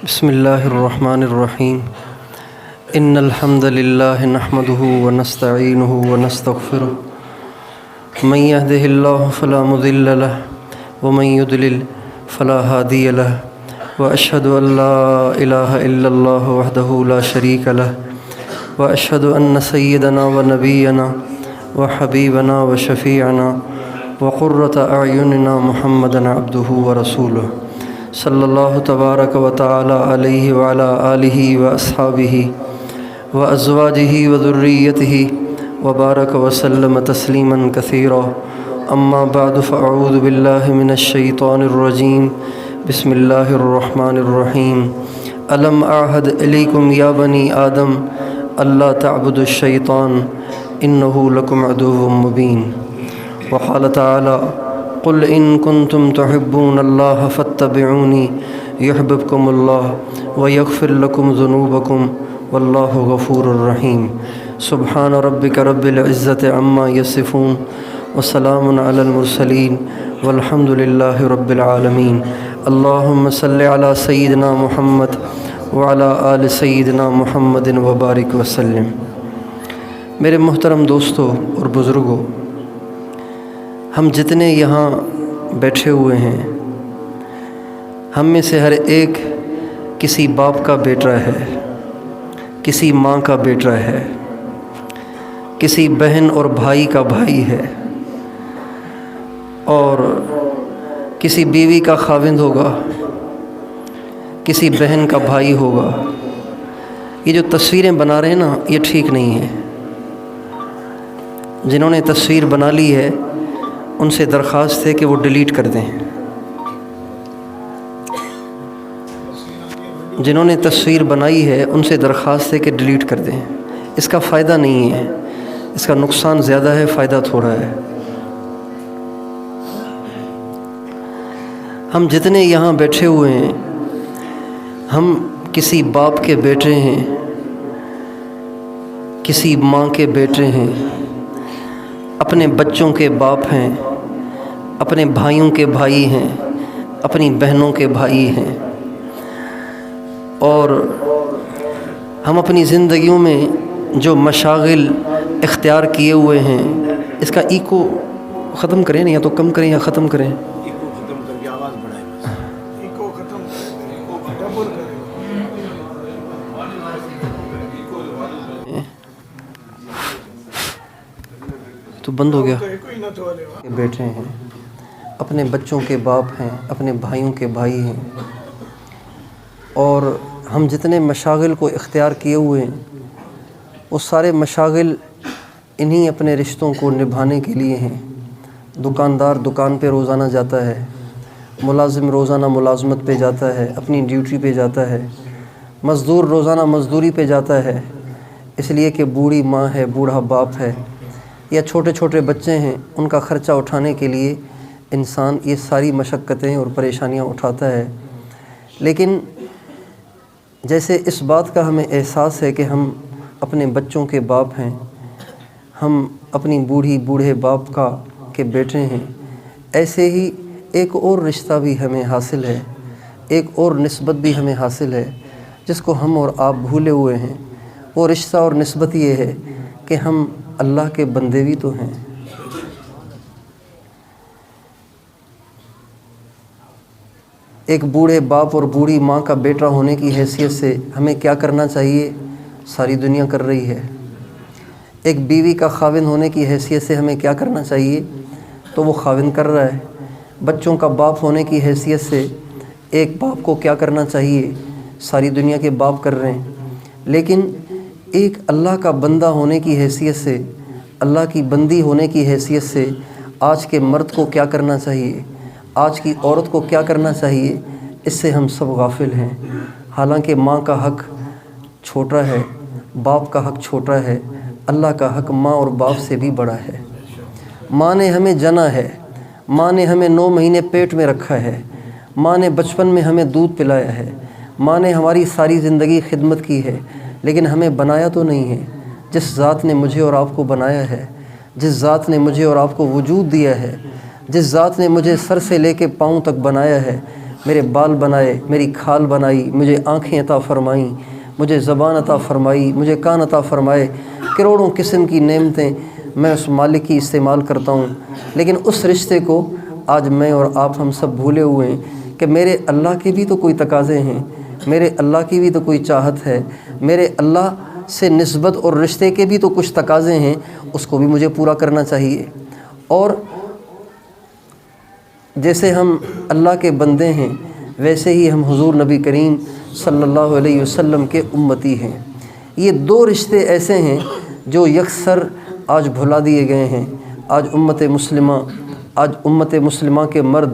بسم اللہ الرحمن الرحیم ان الحمد للہ نحمده ونستعینه ونستغفره من يهده الله فلا مضل له ومن يضلل فلا هادي له واشهد ان لا اله الا الله وحده لا شريك له واشهد ان سيدنا ونبينا وحبيبنا وشفيعنا وقرة اعیننا محمدا عبده ورسوله صلی اللہ تبارک و تعالی علیہ وعلی آلہ واصحابہ وازواجہ وذریتہ وبارک وسلم تسلیما کثیرا اما بعد فاعوذ باللہ من الشیطان الرجیم بسم اللہ الرحمن الرحیم الم اعہد الیکم یا بنی آدم اللہ تعبدوا الشیطان انہ لکم عدو مبین وقال تعالی قل ان کنتم تحبون اللہ فاتبعونی یحببکم اللہ ویغفر لکم ذنوبکم واللہ غفور الرحیم سبحان ربک رب العزت عما یصفون وسلام علی المرسلین والحمد للہ رب العالمین اللہم صلی علی سیدنا محمد وعلی آل سیدنا محمد وبارک وسلم۔ میرے محترم دوستو اور بزرگوں، ہم جتنے یہاں بیٹھے ہوئے ہیں، ہم میں سے ہر ایک کسی باپ کا بیٹا ہے، کسی ماں کا بیٹا ہے، کسی بہن اور بھائی کا بھائی ہے، اور کسی بیوی کا خاوند ہوگا، کسی بہن کا بھائی ہوگا۔ یہ جو تصویریں بنا رہے ہیں نا، یہ ٹھیک نہیں ہے۔ جنہوں نے تصویر بنا لی ہے ان سے درخواست ہے کہ وہ ڈیلیٹ کر دیں۔ جنہوں نے تصویر بنائی ہے ان سے درخواست ہے کہ ڈیلیٹ کر دیں۔ اس کا فائدہ نہیں ہے، اس کا نقصان زیادہ ہے، فائدہ تھوڑا ہے۔ ہم جتنے یہاں بیٹھے ہوئے ہیں، ہم کسی باپ کے بیٹے ہیں، کسی ماں کے بیٹے ہیں، اپنے بچوں کے باپ ہیں، اپنے بھائیوں کے بھائی ہیں، اپنی بہنوں کے بھائی ہیں، اور ہم اپنی زندگیوں میں جو مشاغل اختیار کیے ہوئے ہیں، اس کا ایکو ختم کریں، یا تو کم کریں یا ختم کریں۔ ایکو ختم کر کے آواز بڑھائیں، بس ایکو ختم کریں، ایکو ڈبل کریں۔ تو بند ہو گیا۔ کوئی نہ تو والے بیٹھے ہیں، اپنے بچوں کے باپ ہیں، اپنے بھائیوں کے بھائی ہیں، اور ہم جتنے مشاغل کو اختیار کیے ہوئے ہیں، وہ سارے مشاغل انہی اپنے رشتوں کو نبھانے کے لیے ہیں۔ دکاندار دکان پہ روزانہ جاتا ہے، ملازم روزانہ ملازمت پہ جاتا ہے، اپنی ڈیوٹی پہ جاتا ہے، مزدور روزانہ مزدوری پہ جاتا ہے، اس لیے کہ بوڑھی ماں ہے، بوڑھا باپ ہے، یا چھوٹے چھوٹے بچے ہیں، ان کا خرچہ اٹھانے کے لیے انسان یہ ساری مشقتیں اور پریشانیاں اٹھاتا ہے۔ لیکن جیسے اس بات کا ہمیں احساس ہے کہ ہم اپنے بچوں کے باپ ہیں، ہم اپنی بوڑھے باپ کے بیٹے ہیں، ایسے ہی ایک اور رشتہ بھی ہمیں حاصل ہے، ایک اور نسبت بھی ہمیں حاصل ہے، جس کو ہم اور آپ بھولے ہوئے ہیں۔ وہ رشتہ اور نسبت یہ ہے کہ ہم اللہ کے بندے بھی تو ہیں۔ ایک بوڑھے باپ اور بوڑھی ماں کا بیٹا ہونے کی حیثیت سے ہمیں کیا کرنا چاہیے؟ ساری دنیا کر رہی ہے۔ ایک بیوی کا خاوند ہونے کی حیثیت سے ہمیں کیا کرنا چاہیے؟ تو وہ خاوند کر رہا ہے۔ بچوں کا باپ ہونے کی حیثیت سے ایک باپ کو کیا کرنا چاہیے؟ ساری دنیا کے باپ کر رہے ہیں۔ لیکن ایک اللہ کا بندہ ہونے کی حیثیت سے، اللہ کی بندی ہونے کی حیثیت سے آج کے مرد کو کیا کرنا چاہیے؟ آج کی عورت کو کیا کرنا چاہیے؟ اس سے ہم سب غافل ہیں۔ حالانکہ ماں کا حق چھوٹا ہے، باپ کا حق چھوٹا ہے، اللہ کا حق ماں اور باپ سے بھی بڑا ہے۔ ماں نے ہمیں جنا ہے، ماں نے ہمیں 9 مہینے پیٹ میں رکھا ہے، ماں نے بچپن میں ہمیں دودھ پلایا ہے، ماں نے ہماری ساری زندگی خدمت کی ہے، لیکن ہمیں بنایا تو نہیں ہے۔ جس ذات نے مجھے اور آپ کو بنایا ہے، جس ذات نے مجھے اور آپ کو وجود دیا ہے، جس ذات نے مجھے سر سے لے کے پاؤں تک بنایا ہے، میرے بال بنائے، میری کھال بنائی، مجھے آنکھیں عطا فرمائیں، مجھے زبان عطا فرمائی، مجھے کان عطا فرمائے، کروڑوں قسم کی نعمتیں میں اس مالک کی استعمال کرتا ہوں، لیکن اس رشتے کو آج میں اور آپ ہم سب بھولے ہوئے ہیں کہ میرے اللہ کے بھی تو کوئی تقاضے ہیں، میرے اللہ کی بھی تو کوئی چاہت ہے، میرے اللہ سے نسبت اور رشتے کے بھی تو کچھ تقاضے ہیں، اس کو بھی مجھے پورا کرنا چاہیے۔ اور جیسے ہم اللہ کے بندے ہیں ویسے ہی ہم حضور نبی کریم صلی اللہ علیہ وسلم کے امتی ہیں۔ یہ دو رشتے ایسے ہیں جو یکسر آج بھلا دیے گئے ہیں۔ آج امت مسلمہ کے مرد،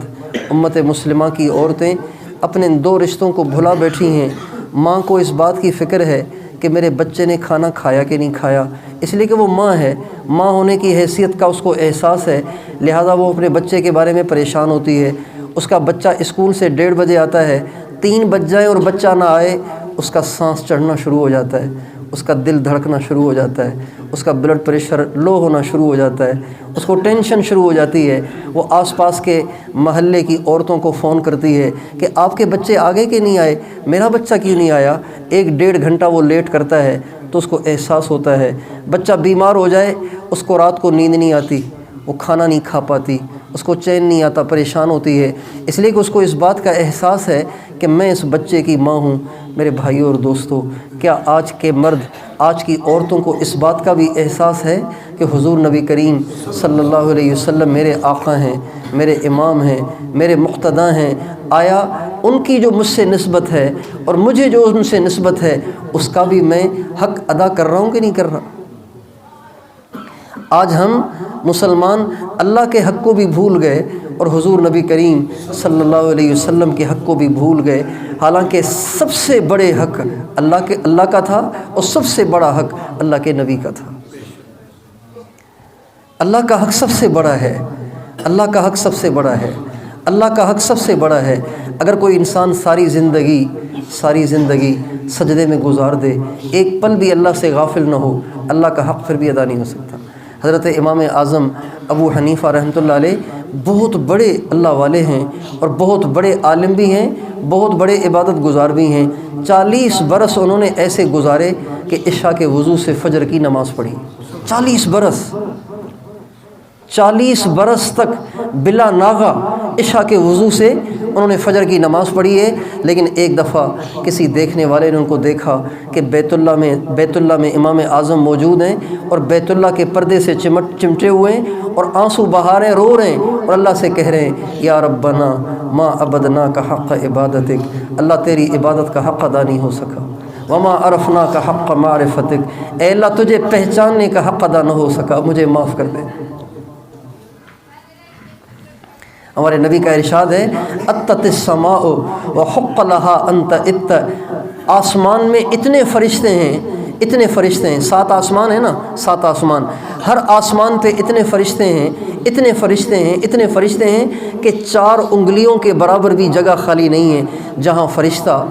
امت مسلمہ کی عورتیں اپنے ان دو رشتوں کو بھلا بیٹھی ہیں۔ ماں کو اس بات کی فکر ہے کہ میرے بچے نے کھانا کھایا کہ نہیں کھایا، اس لیے کہ وہ ماں ہے، ماں ہونے کی حیثیت کا اس کو احساس ہے، لہٰذا وہ اپنے بچے کے بارے میں پریشان ہوتی ہے۔ اس کا بچہ اسکول سے 1:30 بجے آتا ہے، 3 بج جائیں اور بچہ نہ آئے، اس کا سانس چڑھنا شروع ہو جاتا ہے، اس کا دل دھڑکنا شروع ہو جاتا ہے، اس کا بلڈ پریشر لو ہونا شروع ہو جاتا ہے، اس کو ٹینشن شروع ہو جاتی ہے۔ وہ آس پاس کے محلے کی عورتوں کو فون کرتی ہے کہ آپ کے بچے آگے کہ نہیں آئے، میرا بچہ کیوں نہیں آیا؟ 1-1.5 گھنٹہ وہ لیٹ کرتا ہے تو اس کو احساس ہوتا ہے۔ بچہ بیمار ہو جائے، اس کو رات کو نیند نہیں آتی، وہ کھانا نہیں کھا پاتی، اس کو چین نہیں آتا، پریشان ہوتی ہے، اس لیے کہ اس کو اس بات کا احساس ہے کہ میں اس بچے کی ماں ہوں۔ میرے بھائیوں اور دوستوں، کیا آج کے مرد، آج کی عورتوں کو اس بات کا بھی احساس ہے کہ حضور نبی کریم صلی اللہ علیہ وسلم میرے آقا ہیں، میرے امام ہیں، میرے مقتدیٰ ہیں؟ آیا ان کی جو مجھ سے نسبت ہے اور مجھے جو ان سے نسبت ہے اس کا بھی میں حق ادا کر رہا ہوں کہ نہیں کر رہا؟ آج ہم مسلمان اللہ کے حق کو بھی بھول گئے اور حضور نبی کریم صلی اللہ علیہ وسلم کے حق کو بھی بھول گئے، حالانکہ سب سے بڑے حق اللہ کا تھا اور سب سے بڑا حق اللہ کے نبی کا تھا۔ اللہ کا حق سب سے بڑا ہے، اللہ کا حق سب سے بڑا ہے، اللہ کا حق سب سے بڑا ہے۔ اگر کوئی انسان ساری زندگی سجدے میں گزار دے، ایک پل بھی اللہ سے غافل نہ ہو، اللہ کا حق پھر بھی ادا نہیں ہو سکتا۔ حضرت امام اعظم ابو حنیفہ رحمۃ اللہ علیہ بہت بڑے اللہ والے ہیں اور بہت بڑے عالم بھی ہیں، بہت بڑے عبادت گزار بھی ہیں۔ 40 برس انہوں نے ایسے گزارے کہ عشاء کے وضو سے فجر کی نماز پڑھی۔ 40 برس تک بلا ناغہ عشاء کے وضو سے انہوں نے فجر کی نماز پڑھی ہے۔ لیکن ایک دفعہ کسی دیکھنے والے نے ان کو دیکھا کہ بیت اللہ میں امام اعظم موجود ہیں اور بیت اللہ کے پردے سے چمٹے ہوئے ہیں اور آنسو بہا رہے ہیں، رو رہے ہیں اور اللہ سے کہہ رہے ہیں یا ربنا ما عبدنا کا حق عبادتک، اللہ تیری عبادت کا حق ادا نہیں ہو سکا، وما عرفنا کا حق معرفتک، اے اللہ تجھے پہچاننے کا حق ادا نہ ہو سکا، مجھے معاف کر دے۔ ہمارے نبی کا ارشاد ہے اتت السماء وحق لها انت ات، آسمان میں اتنے فرشتے ہیں، 7 آسمان ہیں نا، 7 آسمان، ہر آسمان پہ اتنے فرشتے ہیں کہ 4 انگلیوں کے برابر بھی جگہ خالی نہیں ہے جہاں فرشتہ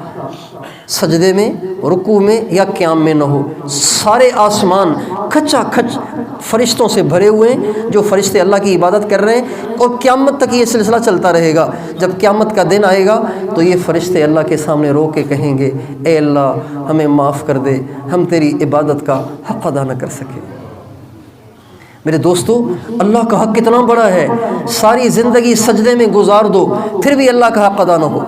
سجدے میں، رکوع میں یا قیام میں نہ ہو۔ سارے آسمان کھچا کھچ فرشتوں سے بھرے ہوئے ہیں جو فرشتے اللہ کی عبادت کر رہے ہیں، اور قیامت تک یہ سلسلہ چلتا رہے گا۔ جب قیامت کا دن آئے گا تو یہ فرشتے اللہ کے سامنے رو کے کہیں گے اے اللہ ہمیں معاف کر دے، ہم تیری عبادت کا حق ادا نہ کر سکے۔ میرے دوستو، اللہ کا حق کتنا بڑا ہے، ساری زندگی سجدے میں گزار دو پھر بھی اللہ کا حق ادا نہ ہو،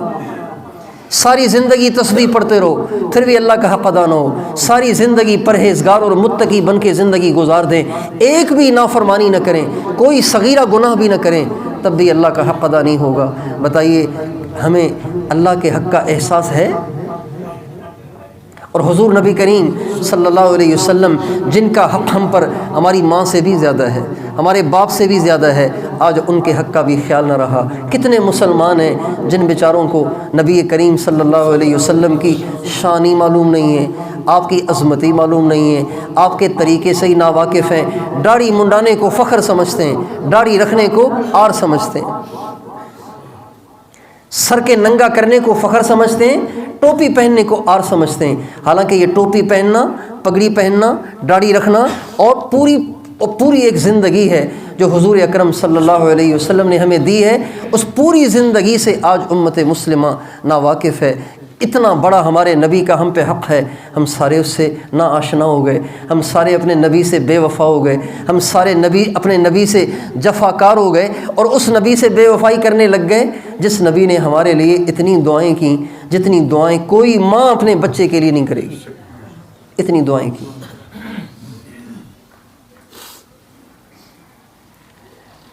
ساری زندگی تسبیح پڑھتے رہو پھر بھی اللہ کا حق ادا نہ ہو، ساری زندگی پرہیزگار اور متقی بن کے زندگی گزار دیں، ایک بھی نافرمانی نہ کریں، کوئی صغیرہ گناہ بھی نہ کریں، تب بھی اللہ کا حق ادا نہیں ہوگا۔ بتائیے ہمیں اللہ کے حق کا احساس ہے؟ اور حضور نبی کریم صلی اللہ علیہ وسلم جن کا حق ہم پر ہماری ماں سے بھی زیادہ ہے، ہمارے باپ سے بھی زیادہ ہے، آج ان کے حق کا بھی خیال نہ رہا۔ کتنے مسلمان ہیں جن بیچاروں کو نبی کریم صلی اللہ علیہ وسلم کی شانی معلوم نہیں ہے، آپ کی عظمتی معلوم نہیں ہے، آپ کے طریقے سے ہی ناواقف ہیں، داڑھی منڈانے کو فخر سمجھتے ہیں، داڑھی رکھنے کو عار سمجھتے ہیں، سر کے ننگا کرنے کو فخر سمجھتے ہیں، ٹوپی پہننے کو عار سمجھتے ہیں۔ حالانکہ یہ ٹوپی پہننا، پگڑی پہننا، داڑھی رکھنا اور پوری اور پوری ایک زندگی ہے جو حضور اکرم صلی اللہ علیہ وسلم نے ہمیں دی ہے، اس پوری زندگی سے آج امت مسلمہ ناواقف ہے۔ اتنا بڑا ہمارے نبی کا ہم پہ حق ہے، ہم سارے اس سے نا آشنا ہو گئے، ہم سارے اپنے نبی سے بے وفا ہو گئے، ہم سارے اپنے نبی سے جفاکار ہو گئے اور اس نبی سے بے وفائی کرنے لگ گئے جس نبی نے ہمارے لیے اتنی دعائیں کیں جتنی دعائیں کوئی ماں اپنے بچے کے لیے نہیں کرے گی، اتنی دعائیں کی۔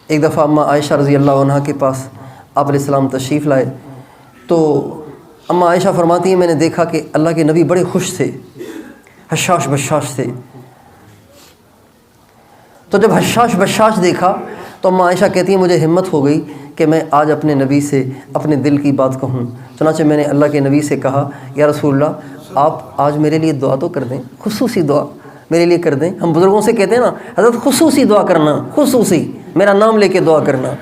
ایک دفعہ اماں عائشہ رضی اللہ عنہ کے پاس آپ علیہ السلام تشریف لائے تو اماں عائشہ فرماتی ہیں میں نے دیکھا کہ اللہ کے نبی بڑے خوش تھے، حشاش بشاش تھے۔ تو جب حشاش بشاش دیکھا تو اماں عائشہ کہتی ہیں مجھے ہمت ہو گئی کہ میں آج اپنے نبی سے اپنے دل کی بات کہوں۔ چنانچہ میں نے اللہ کے نبی سے کہا یا رسول اللہ آپ آج میرے لیے دعا تو کر دیں، خصوصی دعا میرے لیے کر دیں۔ ہم بزرگوں سے کہتے ہیں نا حضرت خصوصی دعا کرنا، خصوصی میرا نام لے کے دعا کرنا۔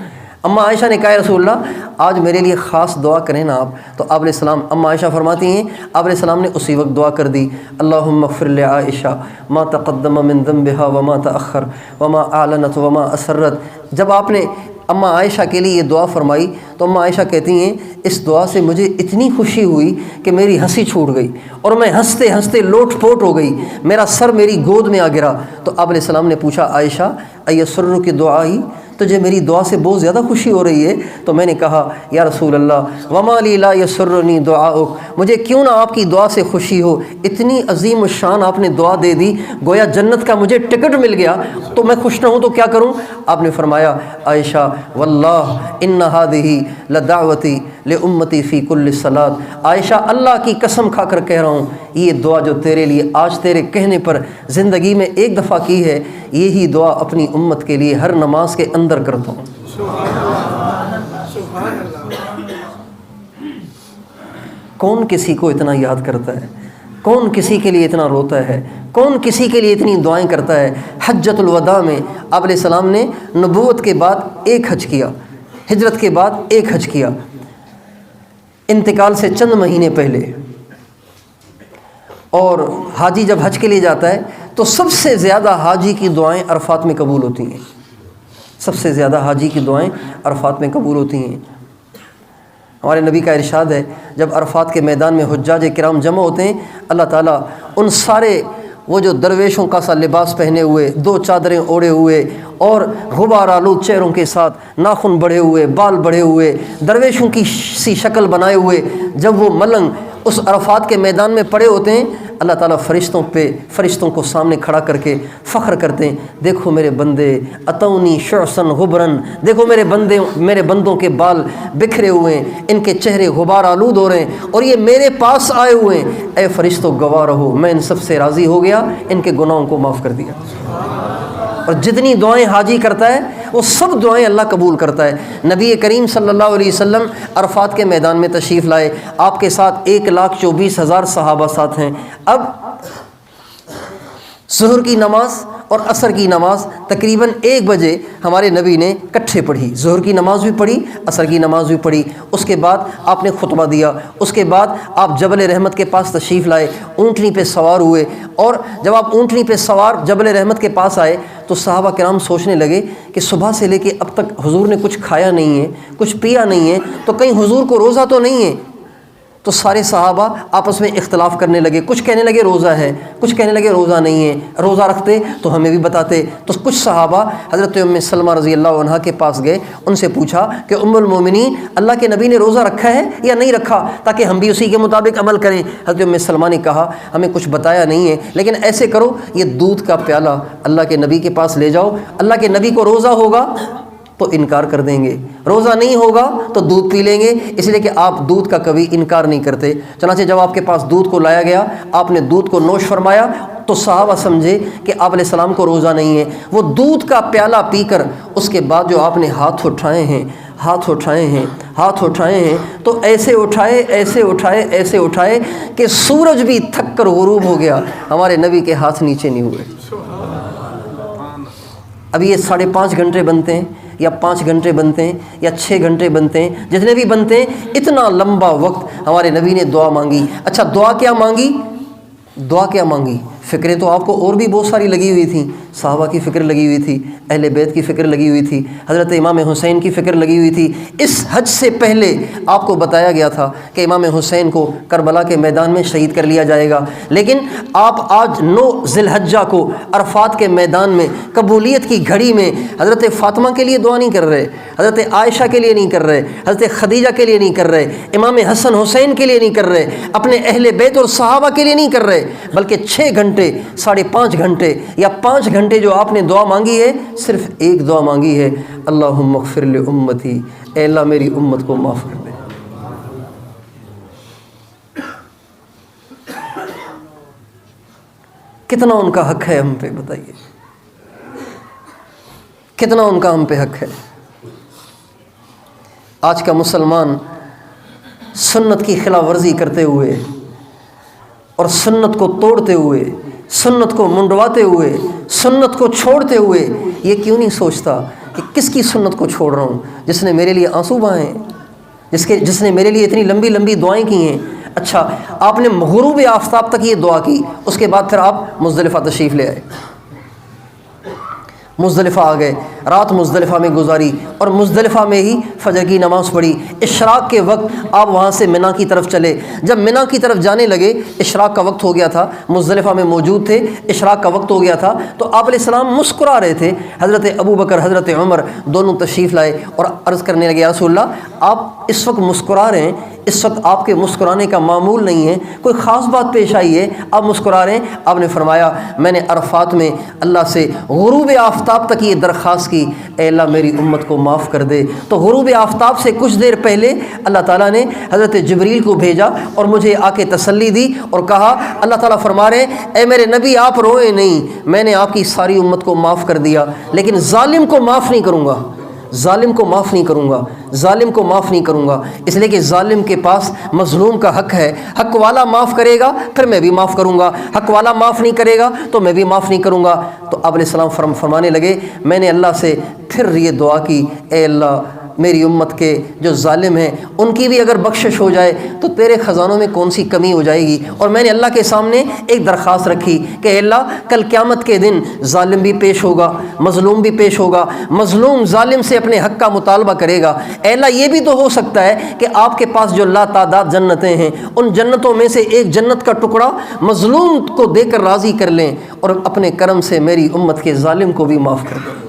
اماں عائشہ نے کہا یا رسول اللہ آج میرے لیے خاص دعا کریں نا آپ۔ تو آپ علیہ السلام، اماں عائشہ فرماتی ہیں آپ علیہ السلام نے اسی وقت دعا کر دی، اللہم اغفر لعائشہ ما تقدم من ذنبها وما تأخر وما اعلنت وما اسرت۔ جب آپ نے اماں عائشہ کے لیے یہ دعا فرمائی تو اماں عائشہ کہتی ہیں اس دعا سے مجھے اتنی خوشی ہوئی کہ میری ہنسی چھوٹ گئی اور میں ہنستے ہنستے لوٹ پوٹ ہو گئی، میرا سر میری گود میں آ گرا۔ تو آپ علیہ السلام نے پوچھا عائشہ ایسر کی دعا ہی، تجھے میری دعا سے بہت زیادہ خوشی ہو رہی ہے؟ تو میں نے کہا یا رسول اللہ وما لی لا یسرنی دعاؤک، مجھے کیوں نہ آپ کی دعا سے خوشی ہو، اتنی عظیم الشان آپ نے دعا دے دی، گویا جنت کا مجھے ٹکٹ مل گیا، تو میں خوش نہ ہوں تو کیا کروں؟ آپ نے فرمایا عائشہ واللہ ان ہذہ لدعوتی لامتی فی کل صلاۃ، عائشہ اللہ کی قسم کھا کر کہہ رہا ہوں یہ دعا جو تیرے لیے آج تیرے کہنے پر زندگی میں ایک دفعہ کی ہے، یہی دعا اپنی امت کے لیے ہر نماز کے اندر کرتا ہوں۔ کون کسی کو اتنا یاد کرتا ہے؟ کون کسی کے لیے اتنا روتا ہے؟ کون کسی کے لیے اتنی دعائیں کرتا ہے؟ حجۃ الوداع میں آپ علیہ السلام نے نبوت کے بعد ایک حج کیا، ہجرت کے بعد ایک حج کیا، انتقال سے چند مہینے پہلے۔ اور حاجی جب حج کے لیے جاتا ہے تو سب سے زیادہ حاجی کی دعائیں عرفات میں قبول ہوتی ہیں، سب سے زیادہ حاجی کی دعائیں عرفات میں قبول ہوتی ہیں۔ ہمارے نبی کا ارشاد ہے جب عرفات کے میدان میں حجاج کرام جمع ہوتے ہیں اللہ تعالیٰ ان سارے وہ جو درویشوں کا سا لباس پہنے ہوئے، دو چادریں اوڑھے ہوئے اور غبار آلود چہروں کے ساتھ، ناخن بڑھے ہوئے، بال بڑھے ہوئے، درویشوں کی سی شکل بنائے ہوئے، جب وہ ملنگ اس عرفات کے میدان میں پڑے ہوتے ہیں اللہ تعالیٰ فرشتوں کو سامنے کھڑا کر کے فخر کرتے ہیں دیکھو میرے بندے اتونی شعثن غبرن، دیکھو میرے بندوں کے بال بکھرے ہوئے ہیں، ان کے چہرے غبار آلود ہو رہے ہیں اور یہ میرے پاس آئے ہوئے ہیں، اے فرشتوں گواہ رہو میں ان سب سے راضی ہو گیا، ان کے گناہوں کو معاف کر دیا۔ اور جتنی دعائیں حاجی کرتا ہے وہ سب دعائیں اللہ قبول کرتا ہے۔ نبی کریم صلی اللہ علیہ وسلم عرفات کے میدان میں تشریف لائے، آپ کے ساتھ 1,24,000 صحابہ ساتھ ہیں۔ اب ظہر کی نماز اور عصر کی نماز تقریباً 1 بجے ہمارے نبی نے کٹھے پڑھی، ظہر کی نماز بھی پڑھی، عصر کی نماز بھی پڑھی، اس کے بعد آپ نے خطبہ دیا، اس کے بعد آپ جبل رحمت کے پاس تشریف لائے، اونٹنی پہ سوار ہوئے، اور جب آپ اونٹنی پہ سوار جبل رحمت کے پاس آئے تو صحابہ کرام سوچنے لگے کہ صبح سے لے کے اب تک حضور نے کچھ کھایا نہیں ہے، کچھ پیا نہیں ہے، تو کہیں حضور کو روزہ تو نہیں ہے؟ تو سارے صحابہ آپس میں اختلاف کرنے لگے، کچھ کہنے لگے روزہ ہے، کچھ کہنے لگے روزہ نہیں ہے، روزہ رکھتے تو ہمیں بھی بتاتے۔ تو کچھ صحابہ حضرت ام سلمہ رضی اللہ عنہ کے پاس گئے، ان سے پوچھا کہ ام المومنین اللہ کے نبی نے روزہ رکھا ہے یا نہیں رکھا تاکہ ہم بھی اسی کے مطابق عمل کریں۔ حضرت ام سلمہ نے کہا ہمیں کچھ بتایا نہیں ہے، لیکن ایسے کرو یہ دودھ کا پیالہ اللہ کے نبی کے پاس لے جاؤ، اللہ کے نبی کو روزہ ہوگا تو انکار کر دیں گے، روزہ نہیں ہوگا تو دودھ پی لیں گے، اس لیے کہ آپ دودھ کا کبھی انکار نہیں کرتے۔ چنانچہ جب آپ کے پاس دودھ کو لایا گیا، آپ نے دودھ کو نوش فرمایا تو صحابہ سمجھے کہ آپ علیہ السلام کو روزہ نہیں ہے۔ وہ دودھ کا پیالہ پی کر اس کے بعد جو آپ نے ہاتھ اٹھائے ہیں تو ایسے اٹھائے کہ سورج بھی تھک کر غروب ہو گیا، ہمارے نبی کے ہاتھ نیچے نہیں ہوئے۔ اب یہ 5.5 گھنٹے بنتے ہیں یا 5 گھنٹے بنتے ہیں یا 6 گھنٹے بنتے ہیں، جتنے بھی بنتے ہیں، اتنا لمبا وقت ہمارے نبی نے دعا مانگی۔ اچھا دعا کیا مانگی؟ فکریں تو آپ کو اور بھی بہت ساری لگی ہوئی تھیں، صحابہ کی فکر لگی ہوئی تھی، اہل بیت کی فکر لگی ہوئی تھی، حضرت امام حسین کی فکر لگی ہوئی تھی۔ اس حج سے پہلے آپ کو بتایا گیا تھا کہ امام حسین کو کربلا کے میدان میں شہید کر لیا جائے گا، لیکن آپ آج 9 ذی الحجہ کو عرفات کے میدان میں قبولیت کی گھڑی میں حضرت فاطمہ کے لیے دعا نہیں کر رہے، حضرت عائشہ کے لیے نہیں کر رہے، حضرت خدیجہ کے لیے نہیں کر رہے، امام حسن حسین کے لیے نہیں کر رہے، اپنے اہل بیت اور صحابہ کے لیے نہیں کر رہے، بلکہ 6 گھنٹے 5.5 گھنٹے یا 5 گھنٹے جو آپ نے دعا مانگی ہے، صرف ایک دعا مانگی ہے، اللہم اغفر لامتی، اے اللہ میری امت کو معاف کر دے۔ کتنا ان کا حق ہے ہم پہ، بتائیے کتنا ان کا ہم پہ حق ہے۔ آج کا مسلمان سنت کی خلاف ورزی کرتے ہوئے اور سنت کو توڑتے ہوئے، سنت کو منڈواتے ہوئے، سنت کو چھوڑتے ہوئے یہ کیوں نہیں سوچتا کہ کس کی سنت کو چھوڑ رہا ہوں؟ جس نے میرے لیے آنسو بہائے ہیں، جس نے میرے لیے اتنی لمبی لمبی دعائیں کی ہیں۔ اچھا، آپ نے غروب آفتاب تک یہ دعا کی، اس کے بعد پھر آپ مزدلفہ تشریف لے آئے، مزدلفہ آ گئے، رات مزدلفہ میں گزاری اور مزدلفہ میں ہی فجر کی نماز پڑھی۔ اشراق کے وقت آپ وہاں سے منا کی طرف چلے، جب منا کی طرف جانے لگے اشراق کا وقت ہو گیا تھا، مزدلفہ میں موجود تھے، اشراق کا وقت ہو گیا تھا، تو آپ علیہ السلام مسکرا رہے تھے۔ حضرت ابو بکر، حضرت عمر دونوں تشریف لائے اور عرض کرنے لگے، یا رسول اللہ آپ اس وقت مسکرا رہے ہیں، اس وقت آپ کے مسکرانے کا معمول نہیں ہے، کوئی خاص بات پیش آئی ہے، آپ مسکرا رہے ہیں؟ آپ نے فرمایا، میں نے عرفات میں اللہ سے غروب آفتاب تک یہ درخواست کی، اے اللہ میری امت کو معاف کر دے۔ تو غروب آفتاب سے کچھ دیر پہلے اللہ تعالیٰ نے حضرت جبریل کو بھیجا اور مجھے آ کے تسلی دی اور کہا، اللہ تعالیٰ فرما رہے ہیں، اے میرے نبی آپ روئے نہیں، میں نے آپ کی ساری امت کو معاف کر دیا، لیکن ظالم کو معاف نہیں کروں گا، ظالم کو معاف نہیں کروں گا، ظالم کو معاف نہیں کروں گا، اس لیے کہ ظالم کے پاس مظلوم کا حق ہے۔ حق والا معاف کرے گا پھر میں بھی معاف کروں گا، حق والا معاف نہیں کرے گا تو میں بھی معاف نہیں کروں گا۔ تو آپ علیہ السلام فرمانے لگے، میں نے اللہ سے پھر یہ دعا کی، اے اللہ میری امت کے جو ظالم ہیں ان کی بھی اگر بخشش ہو جائے تو تیرے خزانوں میں کون سی کمی ہو جائے گی۔ اور میں نے اللہ کے سامنے ایک درخواست رکھی کہ اے اللہ کل قیامت کے دن ظالم بھی پیش ہوگا، مظلوم بھی پیش ہوگا، مظلوم ظالم سے اپنے حق کا مطالبہ کرے گا، اے اللہ یہ بھی تو ہو سکتا ہے کہ آپ کے پاس جو لا تعداد جنتیں ہیں ان جنتوں میں سے ایک جنت کا ٹکڑا مظلوم کو دے کر راضی کر لیں اور اپنے کرم سے میری امت کے ظالم کو بھی معاف کر دیں۔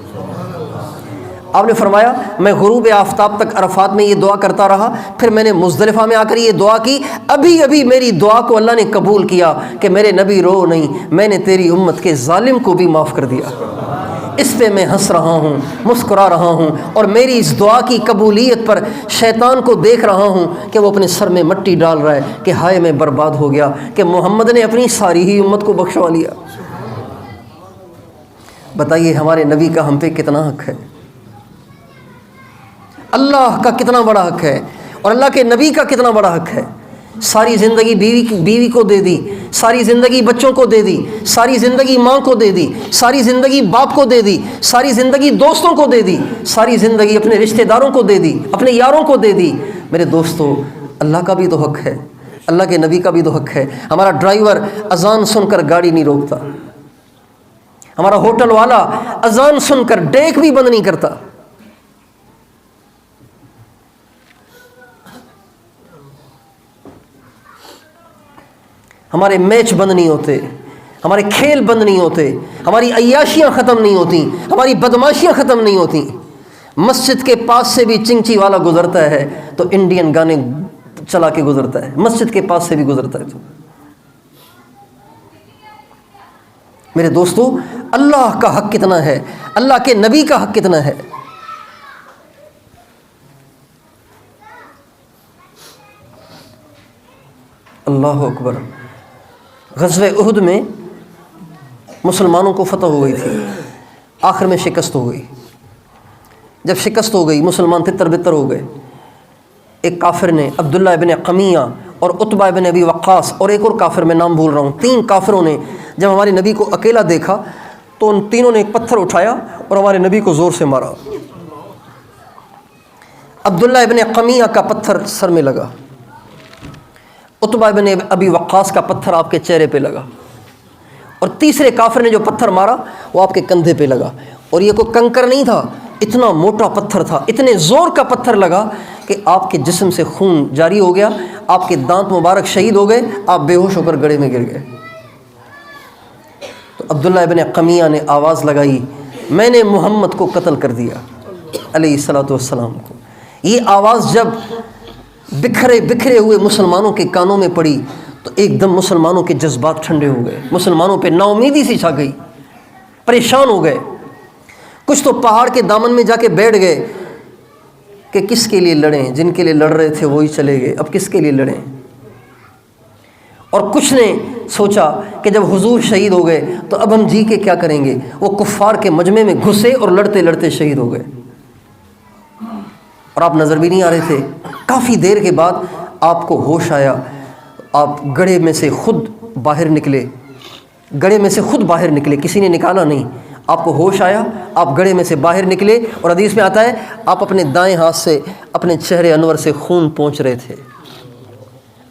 آپ نے فرمایا، میں غروب آفتاب تک عرفات میں یہ دعا کرتا رہا، پھر میں نے مزدلفہ میں آ کر یہ دعا کی، ابھی میری دعا کو اللہ نے قبول کیا کہ میرے نبی رو نہیں، میں نے تیری امت کے ظالم کو بھی معاف کر دیا۔ اس پہ میں ہنس رہا ہوں، مسکرا رہا ہوں، اور میری اس دعا کی قبولیت پر شیطان کو دیکھ رہا ہوں کہ وہ اپنے سر میں مٹی ڈال رہا ہے کہ ہائے میں برباد ہو گیا کہ محمد نے اپنی ساری ہی امت کو بخشوا لیا۔ بتائیے ہمارے نبی کا ہم پہ کتنا حق ہے، اللہ کا کتنا بڑا حق ہے اور اللہ کے نبی کا کتنا بڑا حق ہے۔ ساری زندگی بیوی کو دے دی، ساری زندگی بچوں کو دے دی، ساری زندگی ماں کو دے دی، ساری زندگی باپ کو دے دی، ساری زندگی دوستوں کو دے دی، ساری زندگی اپنے رشتہ داروں کو دے دی، اپنے یاروں کو دے دی۔ میرے دوستو، اللہ کا بھی تو حق ہے، اللہ کے نبی کا بھی تو حق ہے۔ ہمارا ڈرائیور اذان سن کر گاڑی نہیں روکتا، ہمارا ہوٹل والا اذان سن کر ڈیک بھی بند نہیں کرتا، ہمارے میچ بند نہیں ہوتے، ہمارے کھیل بند نہیں ہوتے، ہماری عیاشیاں ختم نہیں ہوتی، ہماری بدماشیاں ختم نہیں ہوتی۔ مسجد کے پاس سے بھی چنچی والا گزرتا ہے تو انڈین گانے چلا کے گزرتا ہے، مسجد کے پاس سے بھی گزرتا ہے۔ تو میرے دوستو، اللہ کا حق کتنا ہے، اللہ کے نبی کا حق کتنا ہے۔ اللہ اکبر۔ غزوہ احد میں مسلمانوں کو فتح ہو گئی تھی، آخر میں شکست ہو گئی۔ جب شکست ہو گئی مسلمان تتر بتر ہو گئے۔ ایک کافر نے عبداللہ ابن قمیہ اور عتبہ ابن ابی وقاص اور ایک اور کافر، میں نام بھول رہا ہوں، 3 کافروں نے جب ہمارے نبی کو اکیلا دیکھا تو ان تینوں نے ایک پتھر اٹھایا اور ہمارے نبی کو زور سے مارا۔ عبداللہ ابن قمیہ کا پتھر سر میں لگا، عتبہ ابن ابی وقاص کا پتھر آپ کے چہرے پہ لگا، اور تیسرے کافر نے جو پتھر مارا وہ آپ کے کندھے پہ لگا، اور یہ کوئی کنکر نہیں تھا، اتنا موٹا پتھر تھا، اتنے زور کا پتھر لگا کہ آپ کے جسم سے خون جاری ہو گیا، آپ کے دانت مبارک شہید ہو گئے، آپ بے ہوش ہو کر گڑھے میں گر گئے۔ تو عبداللہ ابن قمیہ نے آواز لگائی، میں نے محمد کو قتل کر دیا علیہ الصلوۃ والسلام کو۔ یہ آواز جب بکھرے ہوئے مسلمانوں کے کانوں میں پڑی تو ایک دم مسلمانوں کے جذبات ٹھنڈے ہو گئے، مسلمانوں پہ نا امیدی سی چھا گئی، پریشان ہو گئے۔ کچھ تو پہاڑ کے دامن میں جا کے بیٹھ گئے کہ کس کے لیے لڑیں، جن کے لیے لڑ رہے تھے وہی چلے گئے، اب کس کے لیے لڑیں۔ اور کچھ نے سوچا کہ جب حضور شہید ہو گئے تو اب ہم جی کے کیا کریں گے، وہ کفار کے مجمع میں گھسے اور لڑتے لڑتے شہید ہو گئے، اور آپ نظر بھی نہیں آ رہے تھے۔ کافی دیر کے بعد آپ کو ہوش آیا، آپ گڑھے میں سے خود باہر نکلے، گڑھے میں سے خود باہر نکلے، کسی نے نکالا نہیں، آپ کو ہوش آیا، آپ گڑھے میں سے باہر نکلے، اور حدیث میں آتا ہے آپ اپنے دائیں ہاتھ سے اپنے چہرے انور سے خون پونچھ رہے تھے،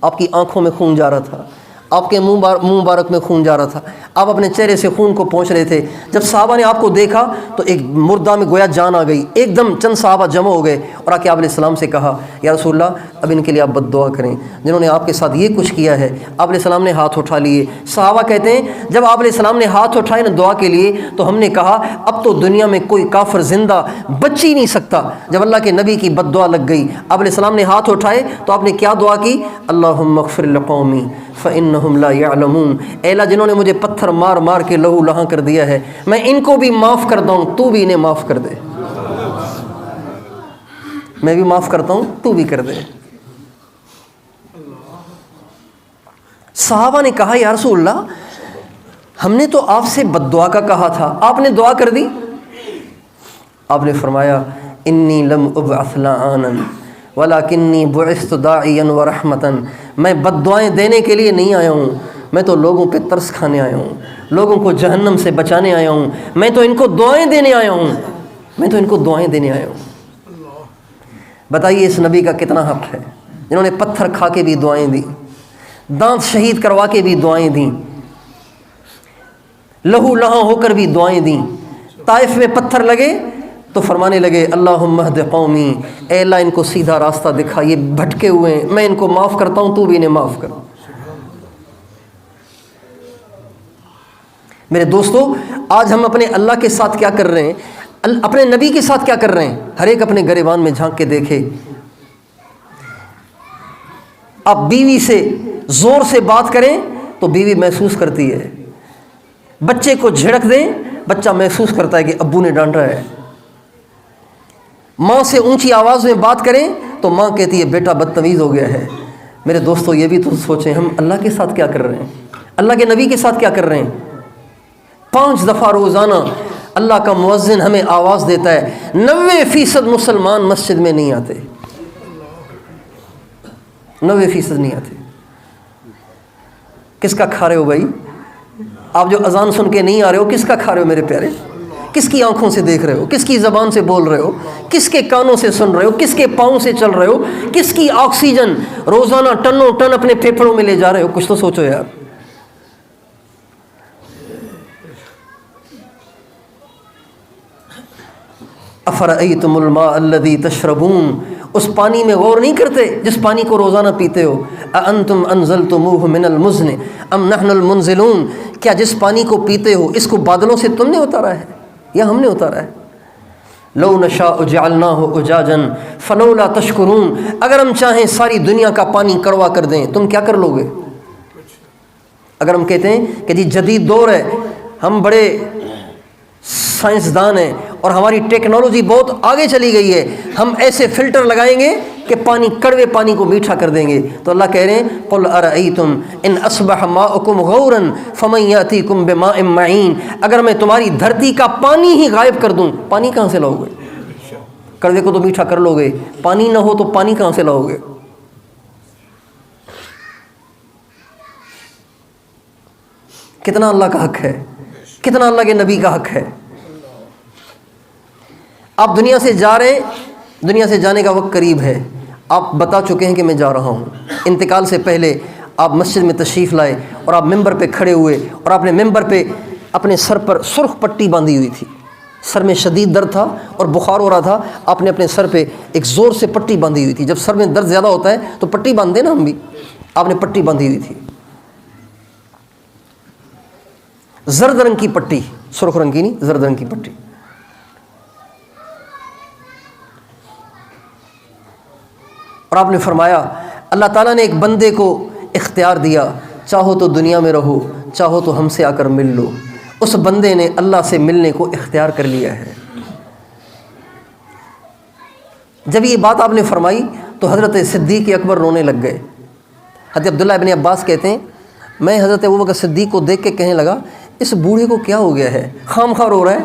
آپ کی آنکھوں میں خون جا رہا تھا، آپ کے منہ مبارک میں خون جا رہا تھا، آپ اپنے چہرے سے خون کو پونچھ رہے تھے۔ جب صحابہ نے آپ کو دیکھا تو ایک مردہ میں گویا جان آ گئی، ایک دم چند صحابہ جمع ہو گئے اور آ کے آپ علیہ السلام سے کہا یا رسول اللہ اب ان کے لیے آپ بد دعا کریں جنہوں نے آپ کے ساتھ یہ کچھ کیا ہے۔ آپ علیہ السلام نے ہاتھ اٹھا لیے۔ صحابہ کہتے ہیں جب آپ علیہ السلام نے ہاتھ اٹھائے نا دعا کے لیے تو ہم نے کہا اب تو دنیا میں کوئی کافر زندہ بچ ہی نہیں سکتا۔ جب اللہ کے نبی کی بد دعا لگ گئی، آپ علیہ السلام نے ہاتھ اٹھائے تو آپ نے کیا دعا کی، اللہم اغفر لقومی فإنہم لا یعلمون، اے اللہ جنہوں نے مجھے پتھر مار مار کے لہو لہاں کر دیا ہے میں ان کو بھی معاف کرتا ہوں، تو بھی انہیں معاف کر دے، میں بھی معاف کرتا ہوں تو بھی کر دے۔ صحابہ نے کہا یا رسول اللہ ہم نے تو آپ سے بد دعا کا کہا تھا، آپ نے دعا کر دی۔ آپ نے فرمایا انی لم ابعث لعانا ولکنی بعثت داعیا ورحمتا، میں بد دعائیں دینے کے لیے نہیں آیا ہوں، میں تو لوگوں پہ ترس کھانے آیا ہوں، لوگوں کو جہنم سے بچانے آیا ہوں، میں تو ان کو دعائیں دینے آیا ہوں، میں تو ان کو دعائیں دینے آیا ہوں۔ بتائیے اس نبی کا کتنا حق ہے جنہوں نے پتھر کھا کے بھی دعائیں دی، دانت شہید کروا کے بھی دعائیں دیں، لہو لہاں ہو کر بھی دعائیں دیں۔ طائف میں پتھر لگے تو فرمانے لگے اللہم اہد قومی، اے اللہ ان کو سیدھا راستہ دکھا، یہ بھٹکے ہوئے ہیں، میں ان کو معاف کرتا ہوں تو بھی انہیں معاف کر۔ میرے دوستو آج ہم اپنے اللہ کے ساتھ کیا کر رہے ہیں، اپنے نبی کے ساتھ کیا کر رہے ہیں؟ ہر ایک اپنے گریبان میں جھانک کے دیکھے۔ آپ بیوی سے زور سے بات کریں تو بیوی محسوس کرتی ہے، بچے کو جھڑک دیں بچہ محسوس کرتا ہے کہ ابو نے ڈانٹا ہے، ماں سے اونچی آواز میں بات کریں تو ماں کہتی ہے بیٹا بدتمیز ہو گیا ہے۔ میرے دوستو یہ بھی تو سوچیں ہم اللہ کے ساتھ کیا کر رہے ہیں، اللہ کے نبی کے ساتھ کیا کر رہے ہیں۔ 5 دفعہ روزانہ اللہ کا مؤذن ہمیں آواز دیتا ہے، 90% مسلمان مسجد میں نہیں آتے، 90% نہیں آتے۔ کس کا کھا رہے ہو بھائی؟ آپ جو اذان سن کے نہیں آ رہے ہو کس کا کھا رہے ہو میرے پیارے؟ کس کی آنکھوں سے دیکھ رہے ہو، کس کی زبان سے بول رہے ہو، کس کے کانوں سے سن رہے ہو، کس کے پاؤں سے چل رہے ہو، کس کی آکسیجن روزانہ ٹنوں ٹن اپنے پھیپھڑوں میں لے جا رہے ہو؟ کچھ تو سوچو یار۔ افرأیتم الماء الذی تشربون، اس پانی میں غور نہیں کرتے جس پانی کو روزانہ پیتے ہو؟ اانتم انزلتموہ من المزن ام نحن المنزلون، کیا جس پانی کو پیتے ہو اس کو بادلوں سے تم نے اتارا ہے یا ہم نے اتارا ہے؟ لو نشاء جعلناہ اجاجا فلولا تشکرون، اگر ہم چاہیں ساری دنیا کا پانی کڑوا کر دیں تم کیا کر لو گے؟ اگر ہم کہتے ہیں کہ جی جدید دور ہے، ہم بڑے سائنسدان ہیں اور ہماری ٹیکنالوجی بہت آگے چلی گئی ہے، ہم ایسے فلٹر لگائیں گے کہ پانی کڑوے پانی کو میٹھا کر دیں گے، تو اللہ کہہ رہے ہیں قل ارأیتم ان اصبح ماؤکم غورا فمن یاتیکم بماء معین، اگر میں تمہاری دھرتی کا پانی ہی غائب کر دوں پانی کہاں سے لاؤ گے؟ کڑوے کو تو میٹھا کر لو گے، پانی نہ ہو تو پانی کہاں سے لاؤ گے؟ کتنا اللہ کا حق ہے، کتنا اللہ کے نبی کا حق ہے۔ آپ دنیا سے جا رہے ہیں، دنیا سے جانے کا وقت قریب ہے، آپ بتا چکے ہیں کہ میں جا رہا ہوں، انتقال سے پہلے آپ مسجد میں تشریف لائے اور آپ ممبر پہ کھڑے ہوئے اور آپ نے ممبر پہ اپنے سر پر سرخ پٹی باندھی ہوئی تھی، سر میں شدید درد تھا اور بخار ہو رہا تھا، آپ نے اپنے سر پہ ایک زور سے پٹی باندھی ہوئی تھی. جب سر میں درد زیادہ ہوتا ہے تو پٹی باندھتے نا ہم بھی، آپ نے پٹی باندھی ہوئی تھی، زرد رنگ کی پٹی، سرخ رنگ کی نہیں، زرد رنگ کی پٹی. اور آپ نے فرمایا اللہ تعالیٰ نے ایک بندے کو اختیار دیا، چاہو تو دنیا میں رہو، چاہو تو ہم سے آ کر مل لو. اس بندے نے اللہ سے ملنے کو اختیار کر لیا ہے. جب یہ بات آپ نے فرمائی تو حضرت صدیق اکبر رونے لگ گئے. حضرت عبداللہ ابن عباس کہتے ہیں میں حضرت ابوبکر صدیق کو دیکھ کے کہنے لگا اس بوڑھے کو کیا ہو گیا ہے، خام خواہ رو رہا ہے،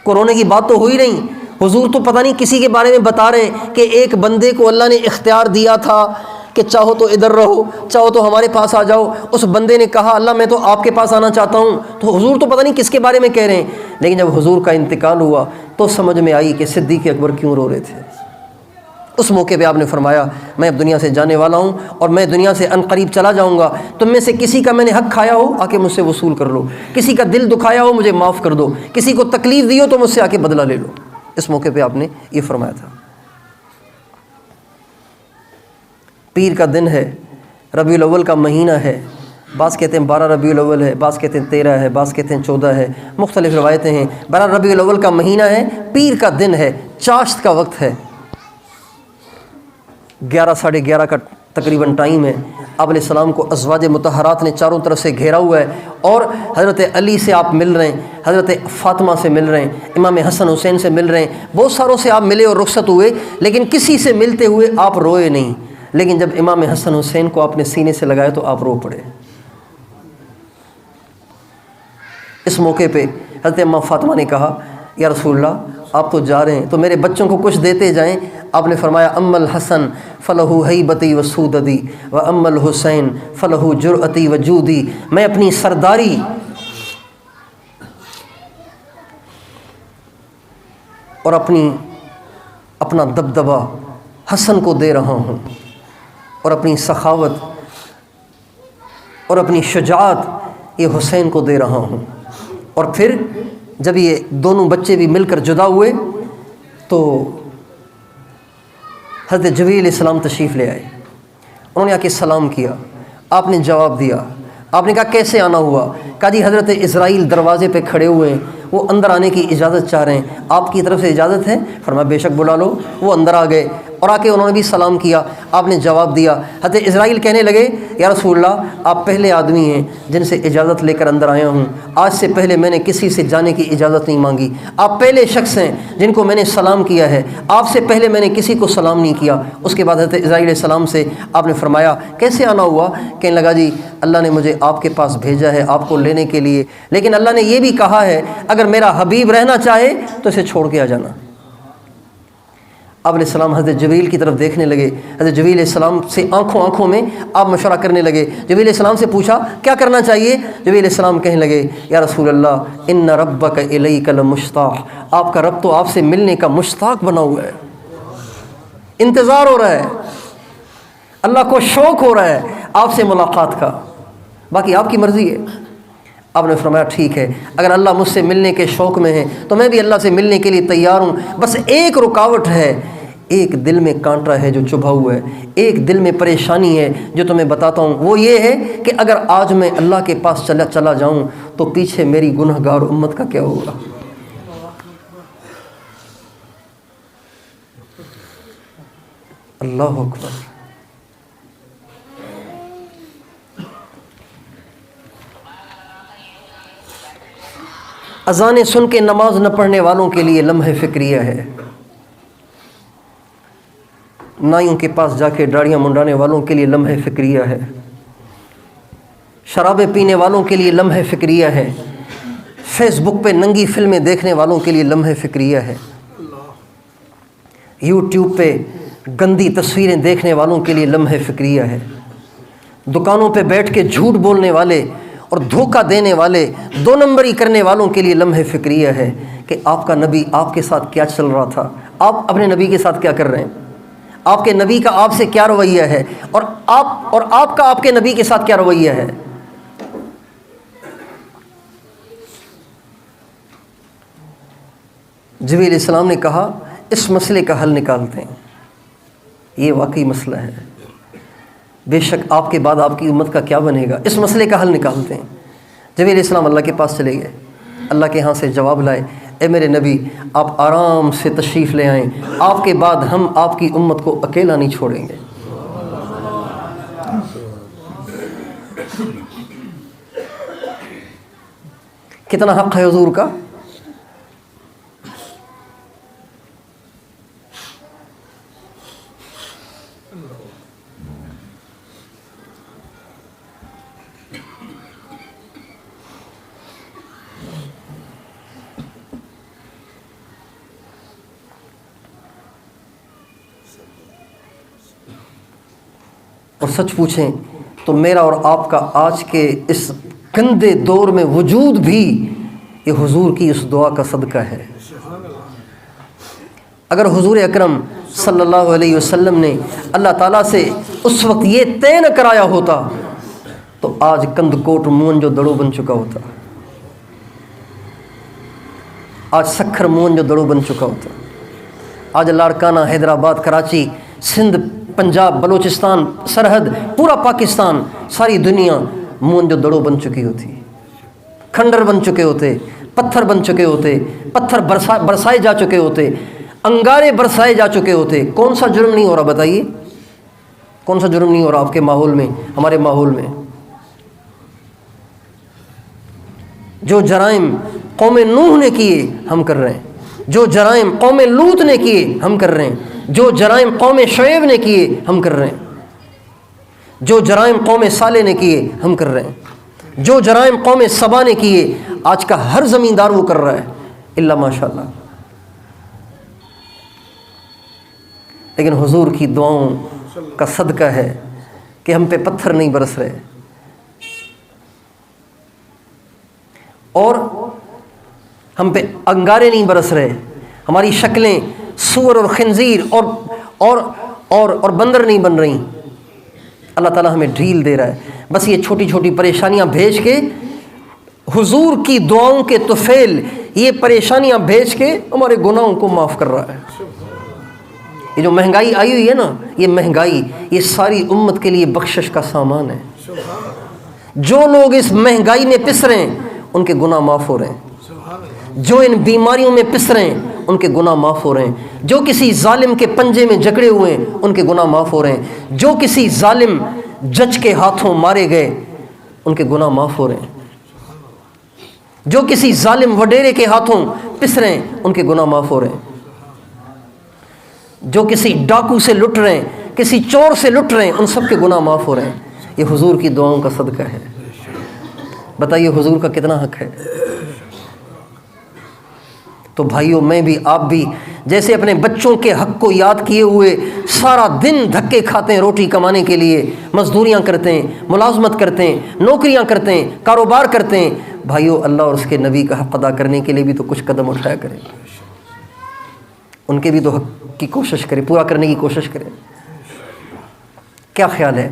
کو رونے کی بات تو ہوئی نہیں. حضور تو پتہ نہیں کسی کے بارے میں بتا رہے ہیں کہ ایک بندے کو اللہ نے اختیار دیا تھا کہ چاہو تو ادھر رہو، چاہو تو ہمارے پاس آ جاؤ. اس بندے نے کہا اللہ میں تو آپ کے پاس آنا چاہتا ہوں. تو حضور تو پتہ نہیں کس کے بارے میں کہہ رہے ہیں. لیکن جب حضور کا انتقال ہوا تو سمجھ میں آئی کہ صدیق اکبر کیوں رو رہے تھے. اس موقع پہ آپ نے فرمایا میں اب دنیا سے جانے والا ہوں اور میں دنیا سے عنقریب چلا جاؤں گا. تم میں سے کسی کا میں نے حق کھایا ہو آ کے مجھ سے وصول کر لو، کسی کا دل دکھایا ہو مجھے معاف کر دو، کسی کو تکلیف دی ہو تو مجھ سے آ کے بدلہ لے لو. اس موقع پہ آپ نے یہ فرمایا تھا. پیر کا دن ہے، ربیع الاول کا مہینہ ہے، بعض کہتے ہیں 12 ربیع الاول ہے، بعض کہتے ہیں 13 ہے، بعض کہتے ہیں 14 ہے، مختلف روایتیں ہیں. 12 ربیع الاول کا مہینہ ہے، پیر کا دن ہے، چاشت کا وقت ہے، 11 ساڑھے 11 کا تقریباً ٹائم ہے. آپ علیہ السلام کو ازواج مطہرات نے چاروں طرف سے گھیرا ہوا ہے اور حضرت علی سے آپ مل رہے ہیں، حضرت فاطمہ سے مل رہے ہیں، امام حسن حسین سے مل رہے ہیں، بہت ساروں سے آپ ملے اور رخصت ہوئے، لیکن کسی سے ملتے ہوئے آپ روئے نہیں. لیکن جب امام حسن حسین کو آپ نے سینے سے لگایا تو آپ رو پڑے. اس موقع پہ حضرت اماں فاطمہ نے کہا یا رسول اللہ آپ تو جا رہے ہیں تو میرے بچوں کو کچھ دیتے جائیں. آپ نے فرمایا ام الحسن فلہ ہیبتی و سوددی و ام الحسین فلہ جرأتی و جودی. میں اپنی سرداری اور اپنا دبدبہ حسن کو دے رہا ہوں اور اپنی سخاوت اور اپنی شجاعت یہ حسین کو دے رہا ہوں. اور پھر جب یہ دونوں بچے بھی مل کر جدا ہوئے تو حضرت جبریل علیہ السلام تشریف لے آئے. انہوں نے آ کے سلام کیا، آپ نے جواب دیا. آپ نے کہا کیسے آنا ہوا؟ کہا جی حضرت اسرائیل دروازے پہ کھڑے ہوئے ہیں، وہ اندر آنے کی اجازت چاہ رہے ہیں، آپ کی طرف سے اجازت ہے؟ فرمایا بے شک بلا لو. وہ اندر آ گئے اور آ کے انہوں نے بھی سلام کیا، آپ نے جواب دیا. حضرت اسرائیل کہنے لگے یا رسول اللہ آپ پہلے آدمی ہیں جن سے اجازت لے کر اندر آیا ہوں، آج سے پہلے میں نے کسی سے جانے کی اجازت نہیں مانگی. آپ پہلے شخص ہیں جن کو میں نے سلام کیا ہے، آپ سے پہلے میں نے کسی کو سلام نہیں کیا. اس کے بعد حضرت اسرائیل علیہ السلام سے آپ نے فرمایا کیسے آنا ہوا؟ کہنے لگا جی اللہ نے مجھے آپ کے پاس بھیجا ہے آپ کو لینے کے لیے، لیکن اللہ نے یہ بھی کہا ہے اگر میرا حبیب رہنا چاہے تو اسے چھوڑ کے آ جانا. آپ علیہ السلام حضرت جبریل کی طرف دیکھنے لگے. حضرت جبریل علیہ السلام سے آنکھوں میں آپ مشورہ کرنے لگے. جبریل علیہ السلام سے پوچھا کیا کرنا چاہیے؟ جبریل علیہ السلام کہنے لگے یا رسول اللہ ان ربک الیک لمشتاق، آپ کا رب تو آپ سے ملنے کا مشتاق بنا ہوا ہے، انتظار ہو رہا ہے، اللہ کو شوق ہو رہا ہے آپ سے ملاقات کا، باقی آپ کی مرضی ہے. آپ نے فرمایا ٹھیک ہے، اگر اللہ مجھ سے ملنے کے شوق میں ہے تو میں بھی اللہ سے ملنے کے لیے تیار ہوں. بس ایک رکاوٹ ہے، ایک دل میں کانٹا ہے جو چبھا ہوا ہے، ایک دل میں پریشانی ہے جو تمہیں بتاتا ہوں. وہ یہ ہے کہ اگر آج میں اللہ کے پاس چلا جاؤں تو پیچھے میری گنہگار امت کا کیا ہوگا؟ اللہ اکبر. اذانیں سن کے نماز نہ پڑھنے والوں کے لیے لمحہ فکریہ ہے، نائیوں کے پاس جا کے داڑیاں منڈانے والوں کے لیے لمحہ فکریہ ہے، شرابیں پینے والوں کے لیے لمحہ فکریہ ہے، فیس بک پہ ننگی فلمیں دیکھنے والوں کے لیے لمحہ فکریہ ہے، یوٹیوب پہ گندی تصویریں دیکھنے والوں کے لیے لمحہ فکریہ ہے، دکانوں پہ بیٹھ کے جھوٹ بولنے والے اور دھوکہ دینے والے، 2 نمبری کرنے والوں کے لیے لمحہ فکریہ ہے کہ آپ کا نبی آپ کے ساتھ کیا چل رہا تھا، آپ اپنے نبی کے ساتھ کیا کر رہے ہیں، آپ کے نبی کا آپ سے کیا رویہ ہے، اور آپ کا آپ کے نبی کے ساتھ کیا رویہ ہے۔ جبریل علیہ السلام نے کہا اس مسئلے کا حل نکالتے ہیں، یہ واقعی مسئلہ ہے، بے شک آپ کے بعد آپ کی امت کا کیا بنے گا، اس مسئلے کا حل نکالتے ہیں۔ جبریل علیہ السلام اللہ کے پاس چلے گئے، اللہ کے ہاں سے جواب لائے، اے میرے نبی آپ آرام سے تشریف لے آئیں، آپ کے بعد ہم آپ کی امت کو اکیلا نہیں چھوڑیں گے۔ کتنا حق ہے حضور کا۔ اور سچ پوچھیں تو میرا اور آپ کا آج کے اس گندے دور میں وجود بھی یہ حضور کی اس دعا کا صدقہ ہے۔ اگر حضور اکرم صلی اللہ علیہ وسلم نے اللہ تعالیٰ سے اس وقت یہ طے نہ کرایا ہوتا تو آج کند کوٹ مونجو دڑو بن چکا ہوتا، آج سکھر مونجو دڑو بن چکا ہوتا، آج لاڑکانہ، حیدرآباد، کراچی، سندھ، پنجاب، بلوچستان، سرحد، پورا پاکستان، ساری دنیا مونجو دڑو بن چکی ہوتی، کھنڈر بن چکے ہوتے، پتھر بن چکے ہوتے، پتھر برسائے جا چکے ہوتے، انگارے برسائے جا چکے ہوتے۔ کون سا جرم نہیں ہو رہا بتائیے، کون سا جرم نہیں ہو رہا آپ کے ماحول میں، ہمارے ماحول میں۔ جو جرائم قوم نوح نے کیے ہم کر رہے ہیں، جو جرائم قوم لوط نے کیے ہم کر رہے ہیں، جو جرائم قوم شعیب نے کیے ہم کر رہے ہیں، جو جرائم قوم صالح نے کیے ہم کر رہے ہیں، جو جرائم قوم سبا نے کیے آج کا ہر زمیندار وہ کر رہا ہے الا ماشاء اللہ۔ لیکن حضور کی دعاؤں کا صدقہ ہے کہ ہم پہ پتھر نہیں برس رہے اور ہم پہ انگارے نہیں برس رہے، ہماری شکلیں سور اور خنزیر اور بندر نہیں بن رہی۔ اللہ تعالیٰ ہمیں ڈھیل دے رہا ہے، بس یہ چھوٹی چھوٹی پریشانیاں بھیج کے، حضور کی دعاؤں کے طفیل یہ پریشانیاں بھیج کے ہمارے گناہوں کو معاف کر رہا ہے۔ یہ جو مہنگائی آئی ہوئی ہے نا، یہ مہنگائی یہ ساری امت کے لیے بخشش کا سامان ہے۔ جو لوگ اس مہنگائی میں پس رہے ہیں ان کے گناہ معاف ہو رہے ہیں، جو ان بیماریوں میں پس رہے ہیں ان کے گناہ معاف ہو رہے ہیں، جو کسی ظالم کے پنجے میں جکڑے ہوئے ہیں ان کے گناہ معاف ہو رہے ہیں، جو کسی ظالم جج کے ہاتھوں مارے گئے ان کے گناہ معاف ہو رہے ہیں، جو کسی ظالم وڈیرے کے ہاتھوں پس رہے ہیں ان کے گناہ معاف ہو رہے ہیں، جو کسی ڈاکو سے لٹ رہے ہیں، کسی چور سے لٹ رہے ہیں، ان سب کے گناہ معاف ہو رہے ہیں۔ یہ حضور کی دعاؤں کا صدقہ ہے۔ بتائیے حضور کا کتنا حق ہے۔ تو بھائیوں، میں بھی آپ بھی جیسے اپنے بچوں کے حق کو یاد کیے ہوئے سارا دن دھکے کھاتے ہیں روٹی کمانے کے لیے، مزدوریاں کرتے ہیں، ملازمت کرتے ہیں، نوکریاں کرتے ہیں، کاروبار کرتے ہیں، بھائیوں اللہ اور اس کے نبی کا حق ادا کرنے کے لیے بھی تو کچھ قدم اٹھایا کریں، ان کے بھی تو حق کی کوشش کریں، پورا کرنے کی کوشش کریں۔ کیا خیال ہے،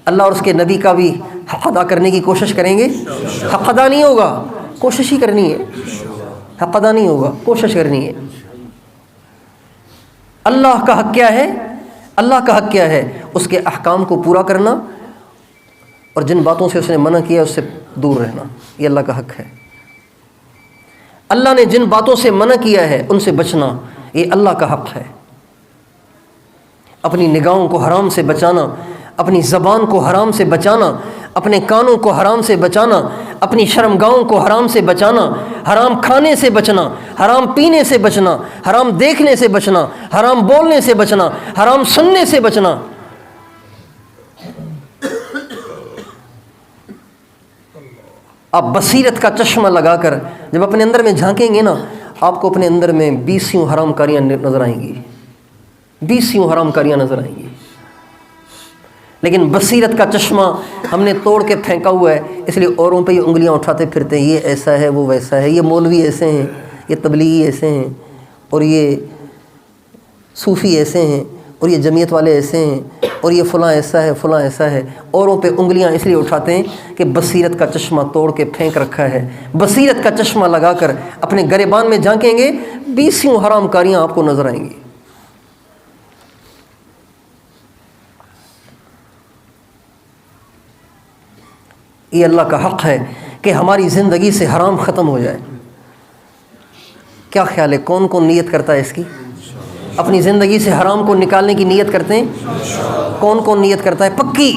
اللہ اور اس کے نبی کا بھی حق ادا کرنے کی کوشش کریں گے؟ حق ادا نہیں ہوگا، کوشش ہی کرنی ہے، حق ادا نہیں ہوگا، کوشش کرنی ہے۔ اللہ کا حق کیا ہے؟ اللہ کا حق کیا ہے؟ اس کے احکام کو پورا کرنا اور جن باتوں سے اس نے منع کیا اس سے دور رہنا، یہ اللہ کا حق ہے۔ اللہ نے جن باتوں سے منع کیا ہے ان سے بچنا، یہ اللہ کا حق ہے۔ اپنی نگاہوں کو حرام سے بچانا، اپنی زبان کو حرام سے بچانا، اپنے کانوں کو حرام سے بچانا، اپنی شرمگاہوں کو حرام سے بچانا، حرام کھانے سے بچنا، حرام پینے سے بچنا، حرام دیکھنے سے بچنا، حرام بولنے سے بچنا، حرام سننے سے بچنا۔ آپ بصیرت کا چشمہ لگا کر جب اپنے اندر میں جھانکیں گے نا، آپ کو اپنے اندر میں 20 حرام کاریاں نظر آئیں گی، 20 حرام کاریاں نظر آئیں گی۔ لیکن بصیرت کا چشمہ ہم نے توڑ کے پھینکا ہوا ہے، اس لیے اوروں پہ یہ انگلیاں اٹھاتے پھرتے ہیں، یہ ایسا ہے، وہ ویسا ہے، یہ مولوی ایسے ہیں، یہ تبلیغی ایسے ہیں، اور یہ صوفی ایسے ہیں، اور یہ جمعیت والے ایسے ہیں اور یہ فلاں ایسا ہے فلاں ایسا ہے، اوروں پہ انگلیاں اس لیے اٹھاتے ہیں کہ بصیرت کا چشمہ توڑ کے پھینک رکھا ہے، بصیرت کا چشمہ لگا کر اپنے گریبان میں جھانکیں گے، 20 حرام کاریاں آپ کو نظر آئیں گی۔ یہ اللہ کا حق ہے کہ ہماری زندگی سے حرام ختم ہو جائے۔ کیا خیال ہے کون کون نیت کرتا ہے اس کی؟ اپنی زندگی سے حرام کو نکالنے کی نیت کرتے ہیں؟ کون کون نیت کرتا ہے پکی؟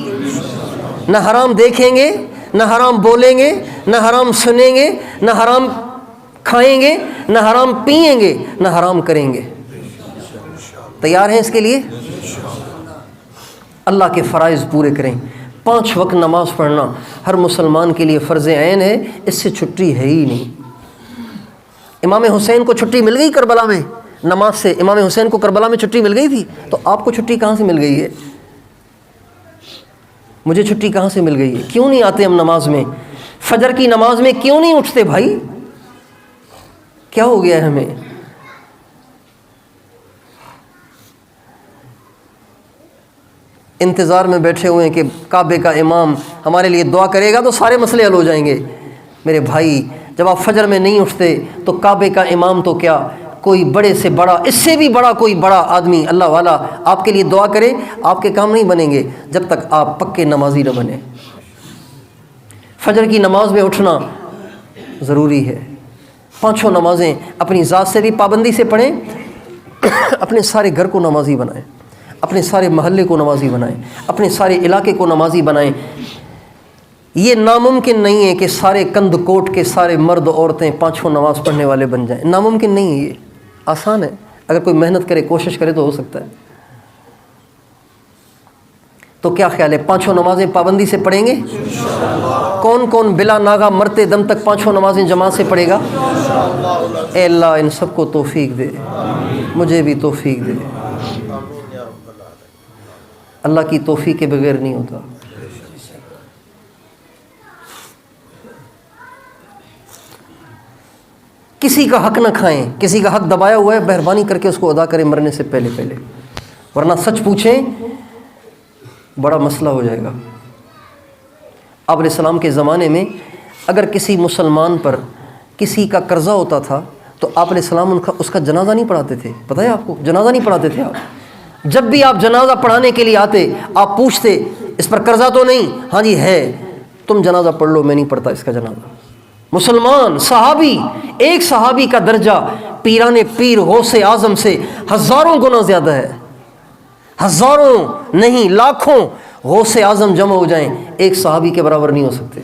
نہ حرام دیکھیں گے، نہ حرام بولیں گے، نہ حرام سنیں گے، نہ حرام کھائیں گے، نہ حرام پئیں گے، نہ حرام کریں گے۔ تیار ہیں اس کے لیے؟ اللہ کے فرائض پورے کریں۔ 5 وقت نماز پڑھنا ہر مسلمان کے لیے فرض عین ہے، اس سے چھٹی ہے ہی نہیں۔ امام حسین کو چھٹی مل گئی کربلا میں نماز سے، امام حسین کو کربلا میں چھٹی مل گئی تھی، تو آپ کو چھٹی کہاں سے مل گئی ہے؟ مجھے چھٹی کہاں سے مل گئی ہے؟ کیوں نہیں آتے ہم نماز میں؟ فجر کی نماز میں کیوں نہیں اٹھتے بھائی؟ کیا ہو گیا ہے ہمیں؟ انتظار میں بیٹھے ہوئے ہیں کہ کعبے کا امام ہمارے لیے دعا کرے گا تو سارے مسئلے حل ہو جائیں گے۔ میرے بھائی، جب آپ فجر میں نہیں اٹھتے تو کعبے کا امام تو کیا، کوئی بڑے سے بڑا، اس سے بھی بڑا کوئی بڑا آدمی اللہ والا آپ کے لیے دعا کرے، آپ کے کام نہیں بنیں گے جب تک آپ پکے نمازی نہ بنیں۔ فجر کی نماز میں اٹھنا ضروری ہے۔ 5 نمازیں اپنی ذات سے بھی پابندی سے پڑھیں، اپنے سارے گھر کو نمازی بنائیں، اپنے سارے محلے کو نمازی بنائیں، اپنے سارے علاقے کو نمازی بنائیں۔ یہ ناممکن نہیں ہے کہ سارے کند کوٹ کے سارے مرد عورتیں 5 نماز پڑھنے والے بن جائیں، ناممکن نہیں ہے۔ یہ آسان ہے، اگر کوئی محنت کرے، کوشش کرے تو ہو سکتا ہے۔ تو کیا خیال ہے 5 نمازیں پابندی سے پڑھیں گے؟ کون کون بلا ناغہ مرتے دم تک 5 نمازیں جماعت سے پڑھے گا؟ اے اللہ ان سب کو توفیق دے، مجھے بھی توفیق دے۔ اللہ کی توفیق کے بغیر نہیں ہوتا۔ کسی کا حق نہ کھائیں، کسی کا حق دبایا ہوا ہے، مہربانی کر کے اس کو ادا کریں مرنے سے پہلے پہلے، ورنہ سچ پوچھیں بڑا مسئلہ ہو جائے گا۔ آپ علیہ السلام کے زمانے میں اگر کسی مسلمان پر کسی کا قرضہ ہوتا تھا تو آپ علیہ السلام اس کا جنازہ نہیں پڑھاتے تھے۔ پتہ ہے آپ کو؟ جنازہ نہیں پڑھاتے تھے آپ۔ جب بھی آپ جنازہ پڑھانے کے لیے آتے، آپ پوچھتے اس پر قرضہ تو نہیں؟ ہاں جی ہے، تم جنازہ پڑھ لو، میں نہیں پڑھتا اس کا جنازہ۔ مسلمان صحابی، ایک صحابی کا درجہ پیران پیر غوث اعظم سے 1000 گنا زیادہ ہے۔ 1000 نہیں، لاکھوں غوث اعظم جمع ہو جائیں، ایک صحابی کے برابر نہیں ہو سکتے۔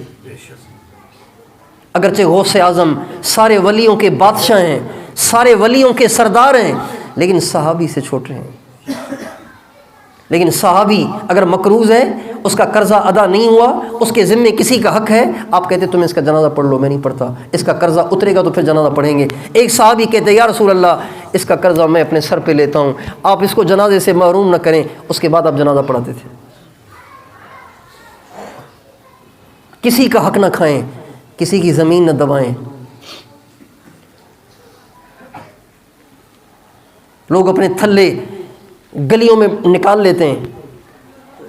اگرچہ غوث اعظم سارے ولیوں کے بادشاہ ہیں، سارے ولیوں کے سردار ہیں، لیکن صحابی سے چھوٹے ہیں۔ لیکن صحابی اگر مقروض ہے، اس کا قرضہ ادا نہیں ہوا، اس کے ذمے کسی کا حق ہے، آپ کہتے تم اس کا جنازہ پڑھ لو، میں نہیں پڑھتا، اس کا قرضہ اترے گا تو پھر جنازہ پڑھیں گے۔ ایک صحابی کہتے یا رسول اللہ اس کا قرضہ میں اپنے سر پہ لیتا ہوں، آپ اس کو جنازے سے محروم نہ کریں، اس کے بعد آپ جنازہ پڑھاتے تھے۔ کسی کا حق نہ کھائیں، کسی کی زمین نہ دبائیں۔ لوگ اپنے تھلے گلیوں میں نکال لیتے ہیں،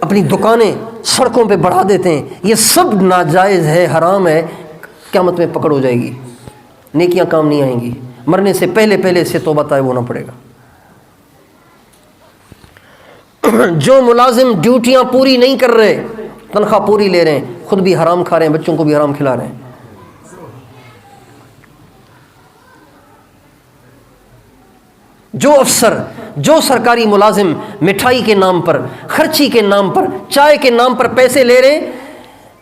اپنی دکانیں سڑکوں پہ بڑھا دیتے ہیں، یہ سب ناجائز ہے، حرام ہے، قیامت میں پکڑ ہو جائے گی، نیکیاں کام نہیں آئیں گی، مرنے سے پہلے پہلے سے توبہ طائب ہونا پڑے گا۔ جو ملازم ڈیوٹیاں پوری نہیں کر رہے، تنخواہ پوری لے رہے ہیں، خود بھی حرام کھا رہے ہیں، بچوں کو بھی حرام کھلا رہے ہیں۔ جو افسر، جو سرکاری ملازم مٹھائی کے نام پر، خرچی کے نام پر، چائے کے نام پر پیسے لے رہے ہیں،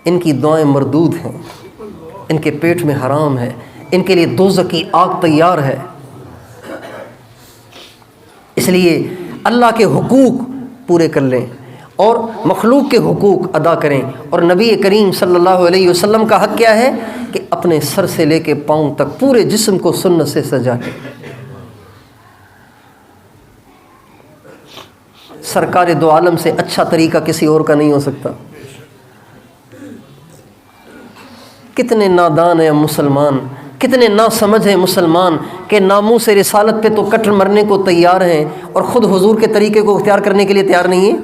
ان کی دعائیں مردود ہیں، ان کے پیٹ میں حرام ہے، ان کے لیے دوزخ کی آگ تیار ہے۔ اس لیے اللہ کے حقوق پورے کر لیں اور مخلوق کے حقوق ادا کریں۔ اور نبی کریم صلی اللہ علیہ وسلم کا حق کیا ہے کہ اپنے سر سے لے کے پاؤں تک پورے جسم کو سنت سے سجا لیں۔ سرکار دو عالم سے اچھا طریقہ کسی اور کا نہیں ہو سکتا۔ کتنے نادان ہیں مسلمان، کتنے ناسمجھ ہیں مسلمان کہ ناموس رسالت پہ تو کٹر مرنے کو تیار ہیں اور خود حضور کے طریقے کو اختیار کرنے کے لیے تیار نہیں ہیں۔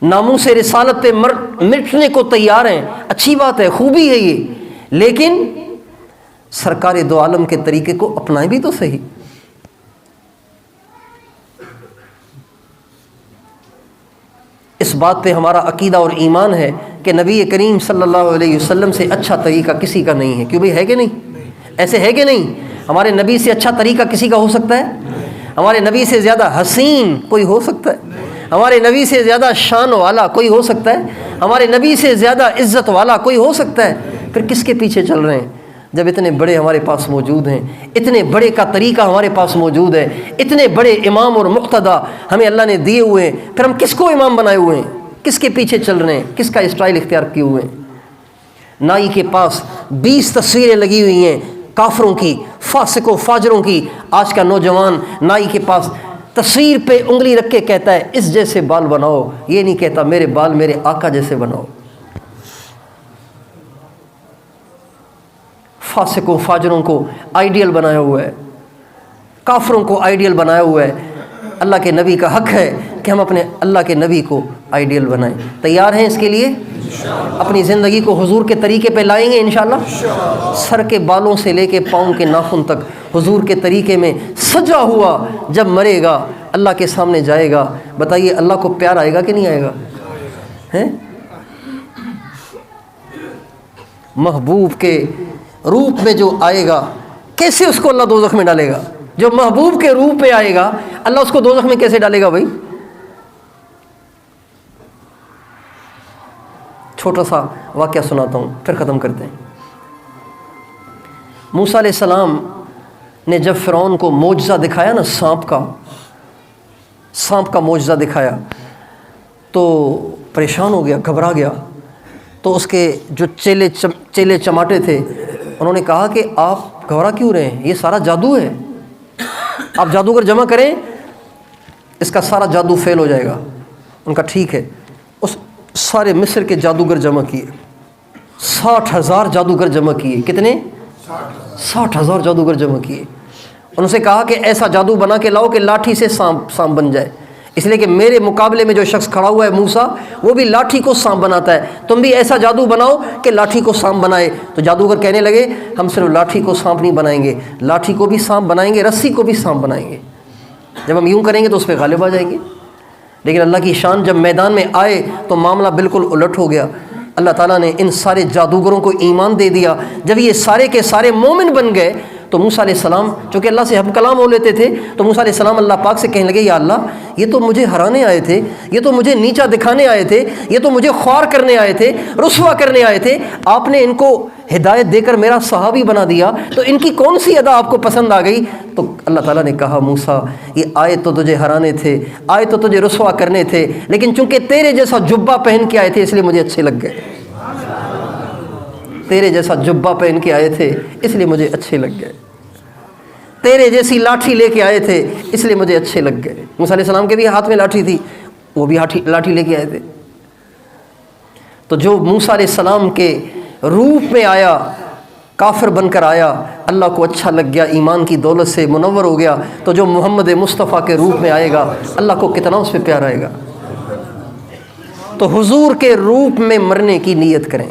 ناموس رسالت پہ مٹنے کو تیار ہیں، اچھی بات ہے، خوبی ہے یہ، لیکن سرکار دو عالم کے طریقے کو اپنائیں بھی تو صحیح۔ اس بات پہ ہمارا عقیدہ اور ایمان ہے کہ نبی کریم صلی اللہ علیہ وسلم سے اچھا طریقہ کسی کا نہیں ہے۔ کیوں بھائی، ہے کہ نہیں؟ ایسے ہے کہ نہیں؟ ہمارے نبی سے اچھا طریقہ کسی کا ہو سکتا ہے؟ ہمارے نبی سے زیادہ حسین کوئی ہو سکتا ہے؟ ہمارے نبی سے زیادہ شان والا کوئی ہو سکتا ہے؟ ہمارے نبی سے زیادہ عزت والا کوئی ہو سکتا ہے؟ پھر کس کے پیچھے چل رہے ہیں جب اتنے بڑے ہمارے پاس موجود ہیں، اتنے بڑے کا طریقہ ہمارے پاس موجود ہے، اتنے بڑے امام اور مقتدا ہمیں اللہ نے دیے ہوئے ہیں، پھر ہم کس کو امام بنائے ہوئے ہیں؟ کس کے پیچھے چل رہے ہیں؟ کس کا اسٹائل اختیار کیے ہوئے ہیں؟ نائی کے پاس 20 تصویریں لگی ہوئی ہیں کافروں کی، فاسقوں فاجروں کی۔ آج کا نوجوان نائی کے پاس تصویر پہ انگلی رکھ کے کہتا ہے اس جیسے بال بناؤ، یہ نہیں کہتا میرے بال میرے آقا جیسے بناؤ۔ فاسقوں فاجروں کو آئیڈیل بنایا ہوا ہے، کافروں کو آئیڈیل بنایا ہوا ہے۔ اللہ کے نبی کا حق ہے کہ ہم اپنے اللہ کے نبی کو آئیڈیل بنائیں۔ تیار ہیں اس کے لیے؟ اپنی زندگی کو حضور کے طریقے پہ لائیں گے انشاءاللہ؟ سر کے بالوں سے لے کے پاؤں کے ناخن تک حضور کے طریقے میں سجا ہوا جب مرے گا، اللہ کے سامنے جائے گا، بتائیے اللہ کو پیار آئے گا کہ نہیں آئے گا؟ ہیں؟ محبوب کے روپ میں جو آئے گا، کیسے اس کو اللہ دوزخ میں ڈالے گا؟ جو محبوب کے روپ میں آئے گا، اللہ اس کو دوزخ میں کیسے ڈالے گا بھائی؟ چھوٹا سا واقعہ سناتا ہوں پھر ختم کرتے ہیں۔ موسیٰ علیہ السلام نے جب فرعون کو معجزہ دکھایا نا، سانپ کا معجزہ دکھایا تو پریشان ہو گیا، گھبرا گیا۔ تو اس کے جو چیلے چماٹے تھے انہوں نے کہا کہ آپ گھبرا کیوں رہے ہیں؟ یہ سارا جادو ہے، آپ جادوگر جمع کریں، اس کا سارا جادو فیل ہو جائے گا۔ ان کا ٹھیک ہے۔ اس سارے مصر کے جادوگر جمع کیے، 60,000 جادوگر جمع کیے۔ کتنے؟ 60,000 جادوگر جمع کیے۔ ان سے کہا کہ ایسا جادو بنا کے لاؤ کہ لاٹھی سے سانپ بن جائے، اس لیے کہ میرے مقابلے میں جو شخص کھڑا ہوا ہے موسیٰ، وہ بھی لاٹھی کو سانپ بناتا ہے، تم بھی ایسا جادو بناؤ کہ لاٹھی کو سانپ بنائے۔ تو جادوگر کہنے لگے ہم صرف لاٹھی کو سانپ نہیں بنائیں گے، لاٹھی کو بھی سانپ بنائیں گے، رسی کو بھی سانپ بنائیں گے۔ جب ہم یوں کریں گے تو اس پہ غالب آ جائیں گے۔ لیکن اللہ کی شان جب میدان میں آئے تو معاملہ بالکل الٹ ہو گیا۔ اللہ تعالیٰ نے ان سارے جادوگروں کو ایمان دے دیا۔ جب یہ سارے کے سارے مومن بن گئے تو موسیٰ علیہ السلام چونکہ اللہ سے ہم کلام ہو لیتے تھے، تو موسیٰ علیہ السلام اللہ پاک سے کہنے لگے یا اللہ، یہ تو مجھے ہرانے آئے تھے، یہ تو مجھے نیچا دکھانے آئے تھے، یہ تو مجھے خوار کرنے آئے تھے، رسوا کرنے آئے تھے، آپ نے ان کو ہدایت دے کر میرا صحابی بنا دیا، تو ان کی کون سی ادا آپ کو پسند آ گئی؟ تو اللہ تعالیٰ نے کہا موسیٰ یہ آئے تو تجھے ہرانے تھے، آئے تو تجھے رسوا کرنے تھے، لیکن چونکہ تیرے جیسا جبہ پہن کے آئے تھے اس لیے مجھے اچھے لگ گئے، تیرے جیسا جبہ پہن کے آئے تھے اس لیے مجھے اچھے لگ گئے، تیرے جیسی لاٹھی لے کے آئے تھے اس لیے مجھے اچھے لگ گئے۔ موسیٰ علیہ السلام کے بھی ہاتھ میں لاٹھی تھی، وہ بھی لاٹھی لے کے آئے تھے۔ تو جو موسیٰ علیہ السلام کے روپ میں آیا، کافر بن کر آیا، اللہ کو اچھا لگ گیا، ایمان کی دولت سے منور ہو گیا، تو جو محمد مصطفیٰ کے روپ میں آئے گا اللہ کو کتنا اس پہ پیار آئے گا۔ تو حضور کے روپ میں مرنے کی نیت کریں۔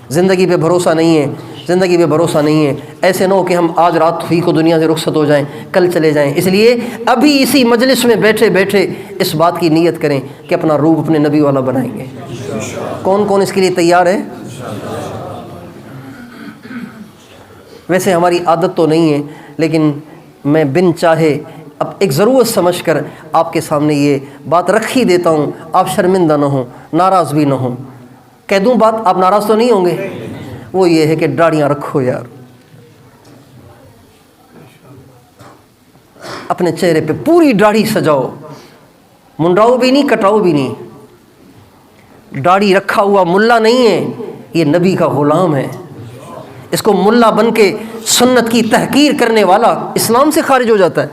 زندگی پہ بھروسہ نہیں ہے، زندگی پہ بھروسہ نہیں ہے، ایسے نہ ہو کہ ہم آج رات ہی کو دنیا سے رخصت ہو جائیں، کل چلے جائیں۔ اس لیے ابھی اسی مجلس میں بیٹھے بیٹھے اس بات کی نیت کریں کہ اپنا روپ اپنے نبی والا بنائیں گے۔ کون کون اس کے لیے تیار ہے؟ ویسے ہماری عادت تو نہیں ہے، لیکن میں بن چاہے اب ایک ضرورت سمجھ کر آپ کے سامنے یہ بات رکھ ہی دیتا ہوں، آپ شرمندہ نہ ہوں، ناراض بھی نہ ہوں۔ کہہ دوں بات، آپ ناراض تو نہیں ہوں گے؟ وہ یہ ہے کہ داڑیاں رکھو یار، اپنے چہرے پہ پوری داڑھی سجاؤ، منڈاؤ بھی نہیں کٹاؤ بھی نہیں۔ داڑھی رکھا ہوا ملا نہیں ہے، یہ نبی کا غلام ہے۔ اس کو ملا بن کے سنت کی تحقیر کرنے والا اسلام سے خارج ہو جاتا ہے۔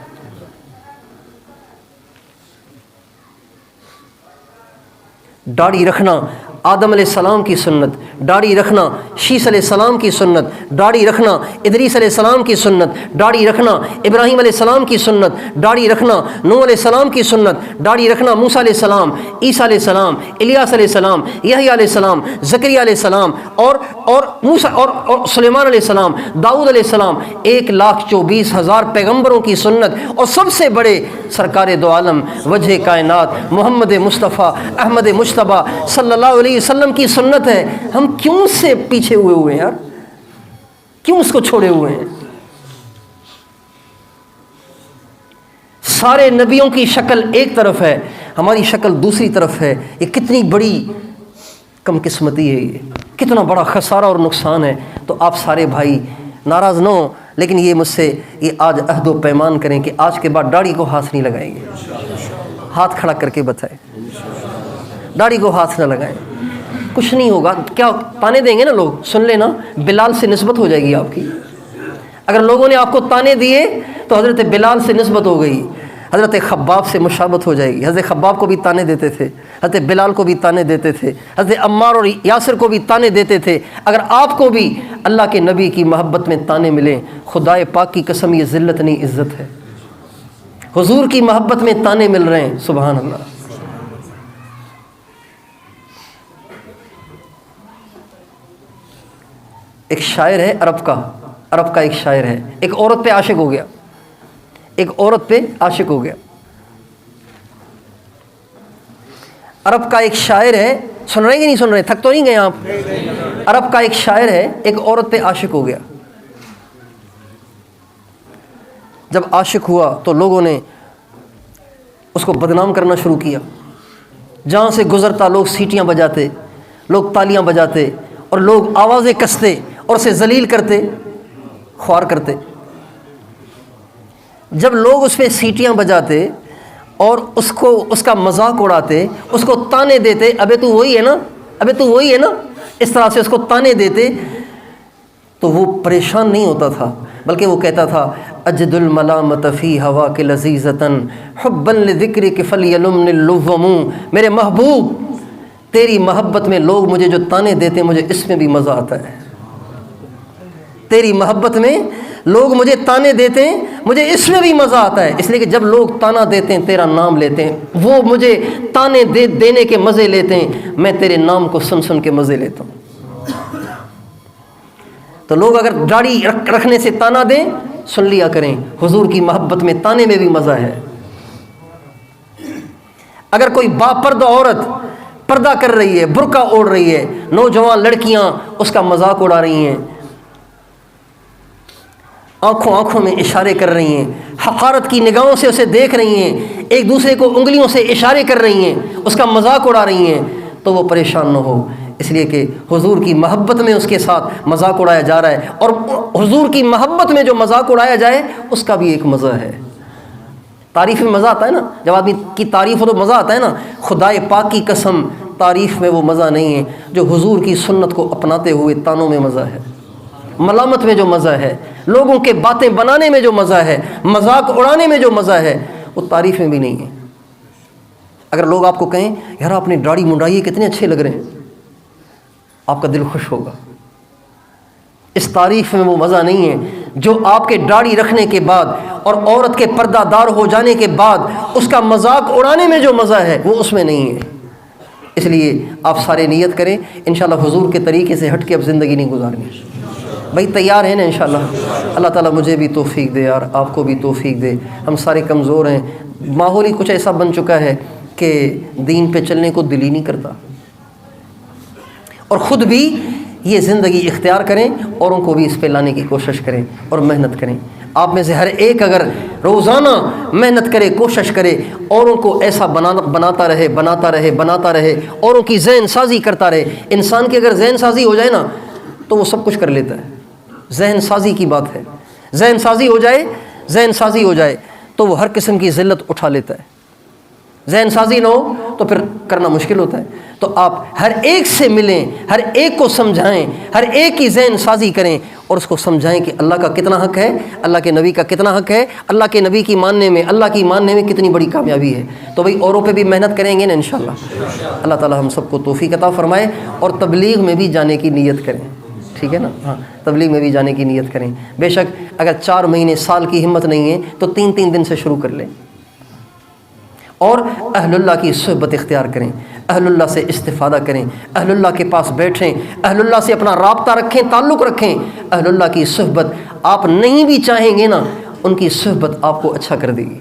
داڑھی رکھنا آدم علیہ السلام کی سنت داڑھی رکھنا، شیس علیہ السلام کی سنت داڑھی رکھنا، ادریس علیہ السلام کی سنت داڑھی رکھنا، ابراہیم علیہ السلام کی سنت داڑھی رکھنا، نوح علیہ السلام کی سنت داڑھی رکھنا، موسیٰ علیہ السلام، عیسیٰ علیہ السلام، الیاس علیہ السلام، یحییٰ علیہ السلام، زکریا علیہ السلام اور موسیٰ اور سلیمان علیہ السلام، داؤد علیہ السلام، 1,24,000 پیغمبروں کی سنت، اور سب سے بڑے سرکار دو عالم وجہ کائنات محمد مصطفیٰ احمد مجتبیٰ صلی اللہ علیہ وسلم کی سنت ہے۔ ہم کیوں اس سے پیچھے ہوئے ہیں یار؟ کیوں اس کو چھوڑے ہوئے ہیں؟ سارے نبیوں کی شکل ایک طرف ہے، ہماری شکل دوسری طرف ہے۔ یہ کتنی بڑی کم قسمتی ہے، یہ کتنا بڑا خسارہ اور نقصان ہے۔ تو آپ سارے بھائی ناراض نہ ہوں، لیکن یہ مجھ سے یہ آج عہد و پیمان کریں کہ آج کے بعد داڑھی کو ہاتھ نہیں لگائیں گے۔ ہاتھ کھڑا کر کے بتائیں، داڑھی کو ہاتھ نہ لگائیں، کچھ نہیں ہوگا۔ کیا تانے دیں گے نا لوگ؟ سن لینا، بلال سے نسبت ہو جائے گی آپ کی۔ اگر لوگوں نے آپ کو تانے دیے تو حضرت بلال سے نسبت ہو گئی، حضرت خباب سے مشابت ہو جائے گی۔ حضرت خباب کو بھی تانے دیتے تھے، حضرت بلال کو بھی تانے دیتے تھے، حضرت عمار اور یاسر کو بھی تانے دیتے تھے۔ اگر آپ کو بھی اللہ کے نبی کی محبت میں تانے ملیں، خدائے پاک کی قسم یہ ذلت نہیں عزت ہے۔ حضور کی محبت میں تانے مل رہے ہیں، سبحان اللہ۔ ایک شاعر ہے عرب کا ایک شاعر ہے، ایک عورت پہ عاشق ہو گیا، ایک عورت پہ عاشق ہو گیا۔ عرب کا ایک شاعر ہے، سن رہے ہیں کہ نہیں سن رہے؟ تھک تو نہیں گئے آپ؟ عرب کا ایک شاعر ہے، ایک عورت پہ عاشق ہو گیا۔ جب عاشق ہوا تو لوگوں نے اس کو بدنام کرنا شروع کیا۔ جہاں سے گزرتا لوگ سیٹیاں بجاتے، لوگ تالیاں بجاتے، اور لوگ آوازیں کستے اور اسے ذلیل کرتے، خوار کرتے۔ جب لوگ اس پہ سیٹیاں بجاتے اور اس کا مذاق اڑاتے، اس کو تانے دیتے، ابے تو وہی ہے نا، ابے تو وہی ہے نا، اس طرح سے اس کو تانے دیتے، تو وہ پریشان نہیں ہوتا تھا، بلکہ وہ کہتا تھا اجد الملامت فی ہواک لذیذۃ حبا لذکرک فلیلمن اللوم۔ میرے محبوب، تیری محبت میں لوگ مجھے جو تانے دیتے ہیں، مجھے اس میں بھی مزہ آتا ہے۔ تیری محبت میں لوگ مجھے تانے دیتے ہیں، مجھے اس میں بھی مزہ آتا ہے۔ اس لیے کہ جب لوگ تانا دیتے ہیں، تیرا نام لیتے ہیں، وہ مجھے تانے دینے کے مزے لیتے ہیں، میں تیرے نام کو سن سن کے مزے لیتا ہوں۔ تو لوگ اگر داڑھی رکھنے سے تانا دیں، سن لیا کریں، حضور کی محبت میں تانے میں بھی مزہ ہے۔ اگر کوئی باپردہ عورت پردہ کر رہی ہے، برقع اوڑھ رہی ہے، نوجوان لڑکیاں اس کا مذاق اڑا رہی ہیں، آنکھوں میں اشارے کر رہی ہیں، حقارت کی نگاہوں سے اسے دیکھ رہی ہیں، ایک دوسرے کو انگلیوں سے اشارے کر رہی ہیں، اس کا مذاق اڑا رہی ہیں، تو وہ پریشان نہ ہو، اس لیے کہ حضور کی محبت میں اس کے ساتھ مذاق اڑایا جا رہا ہے، اور حضور کی محبت میں جو مذاق اڑایا جائے اس کا بھی ایک مزہ ہے۔ تعریف میں مزہ آتا ہے نا، جب آدمی کی تعریف ہو تو مزہ آتا ہے نا۔ خدائے پاک کی قسم، تعریف میں وہ مزہ نہیں ہے جو حضور کی سنت کو اپناتے ہوئے تانوں میں مزہ ہے، ملامت میں جو مزہ ہے، لوگوں کے باتیں بنانے میں جو مزہ ہے، مذاق اڑانے میں جو مزہ ہے، وہ تعریف میں بھی نہیں ہے۔ اگر لوگ آپ کو کہیں یار آپ نے داڑھی منڈائی کتنے اچھے لگ رہے ہیں، آپ کا دل خوش ہوگا۔ اس تعریف میں وہ مزہ نہیں ہے جو آپ کے داڑھی رکھنے کے بعد اور عورت کے پردہ دار ہو جانے کے بعد اس کا مذاق اڑانے میں جو مزہ ہے، وہ اس میں نہیں ہے۔ اس لیے آپ سارے نیت کریں، انشاءاللہ حضور کے طریقے سے ہٹ کے اب زندگی نہیں گزارنی۔ بھائی تیار ہیں نا انشاءاللہ؟ اللہ تعالیٰ مجھے بھی توفیق دے یار، آپ کو بھی توفیق دے۔ ہم سارے کمزور ہیں، ماحول ہی کچھ ایسا بن چکا ہے کہ دین پہ چلنے کو دل ہی نہیں کرتا، اور خود بھی یہ زندگی اختیار کریں، اوروں کو بھی اس پہ لانے کی کوشش کریں اور محنت کریں۔ آپ میں سے ہر ایک اگر روزانہ محنت کرے، کوشش کرے، اوروں کو ایسا بناتا رہے، اوروں کی ذہن سازی کرتا رہے۔ انسان کی اگر ذہن سازی ہو جائے نا تو وہ سب کچھ کر لیتا ہے۔ ذہن سازی کی بات ہے، ذہن سازی ہو جائے تو وہ ہر قسم کی ذلت اٹھا لیتا ہے۔ ذہن سازی نہ ہو تو پھر کرنا مشکل ہوتا ہے. تو آپ ہر ایک سے ملیں، ہر ایک کو سمجھائیں، ہر ایک کی ذہن سازی کریں اور اس کو سمجھائیں کہ اللہ کا کتنا حق ہے، اللہ کے نبی کا کتنا حق ہے، اللہ کے نبی کی ماننے میں، اللہ کی ماننے میں کتنی بڑی کامیابی ہے. تو بھئی اوروں پہ بھی محنت کریں گے نا انشاءاللہ. اللہ تعالی ہم سب کو توفیق عطا فرمائے اور تبلیغ میں بھی جانے کی نیت کریں. ٹھیک ہے نا؟ ہاں، تبلیغ میں بھی جانے کی نیت کریں. بے شک اگر 4 مہینے سال کی ہمت نہیں ہے تو 3 دن سے شروع کر لیں اور اہل اللہ کی صحبت اختیار کریں، اہل اللہ سے استفادہ کریں، اہل اللہ کے پاس بیٹھیں، اہل اللہ سے اپنا رابطہ رکھیں، تعلق رکھیں. اہل اللہ کی صحبت آپ نہیں بھی چاہیں گے نا، ان کی صحبت آپ کو اچھا کر دے گی،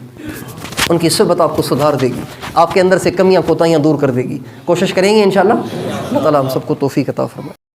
ان کی صحبت آپ کو سدھار دے گی، آپ کے اندر سے کمیاں کوتاہیاں دور کر دے گی. کوشش کریں گے انشاءاللہ. اللہ تعالیٰ ہم سب کو توفیق عطا فرمائے.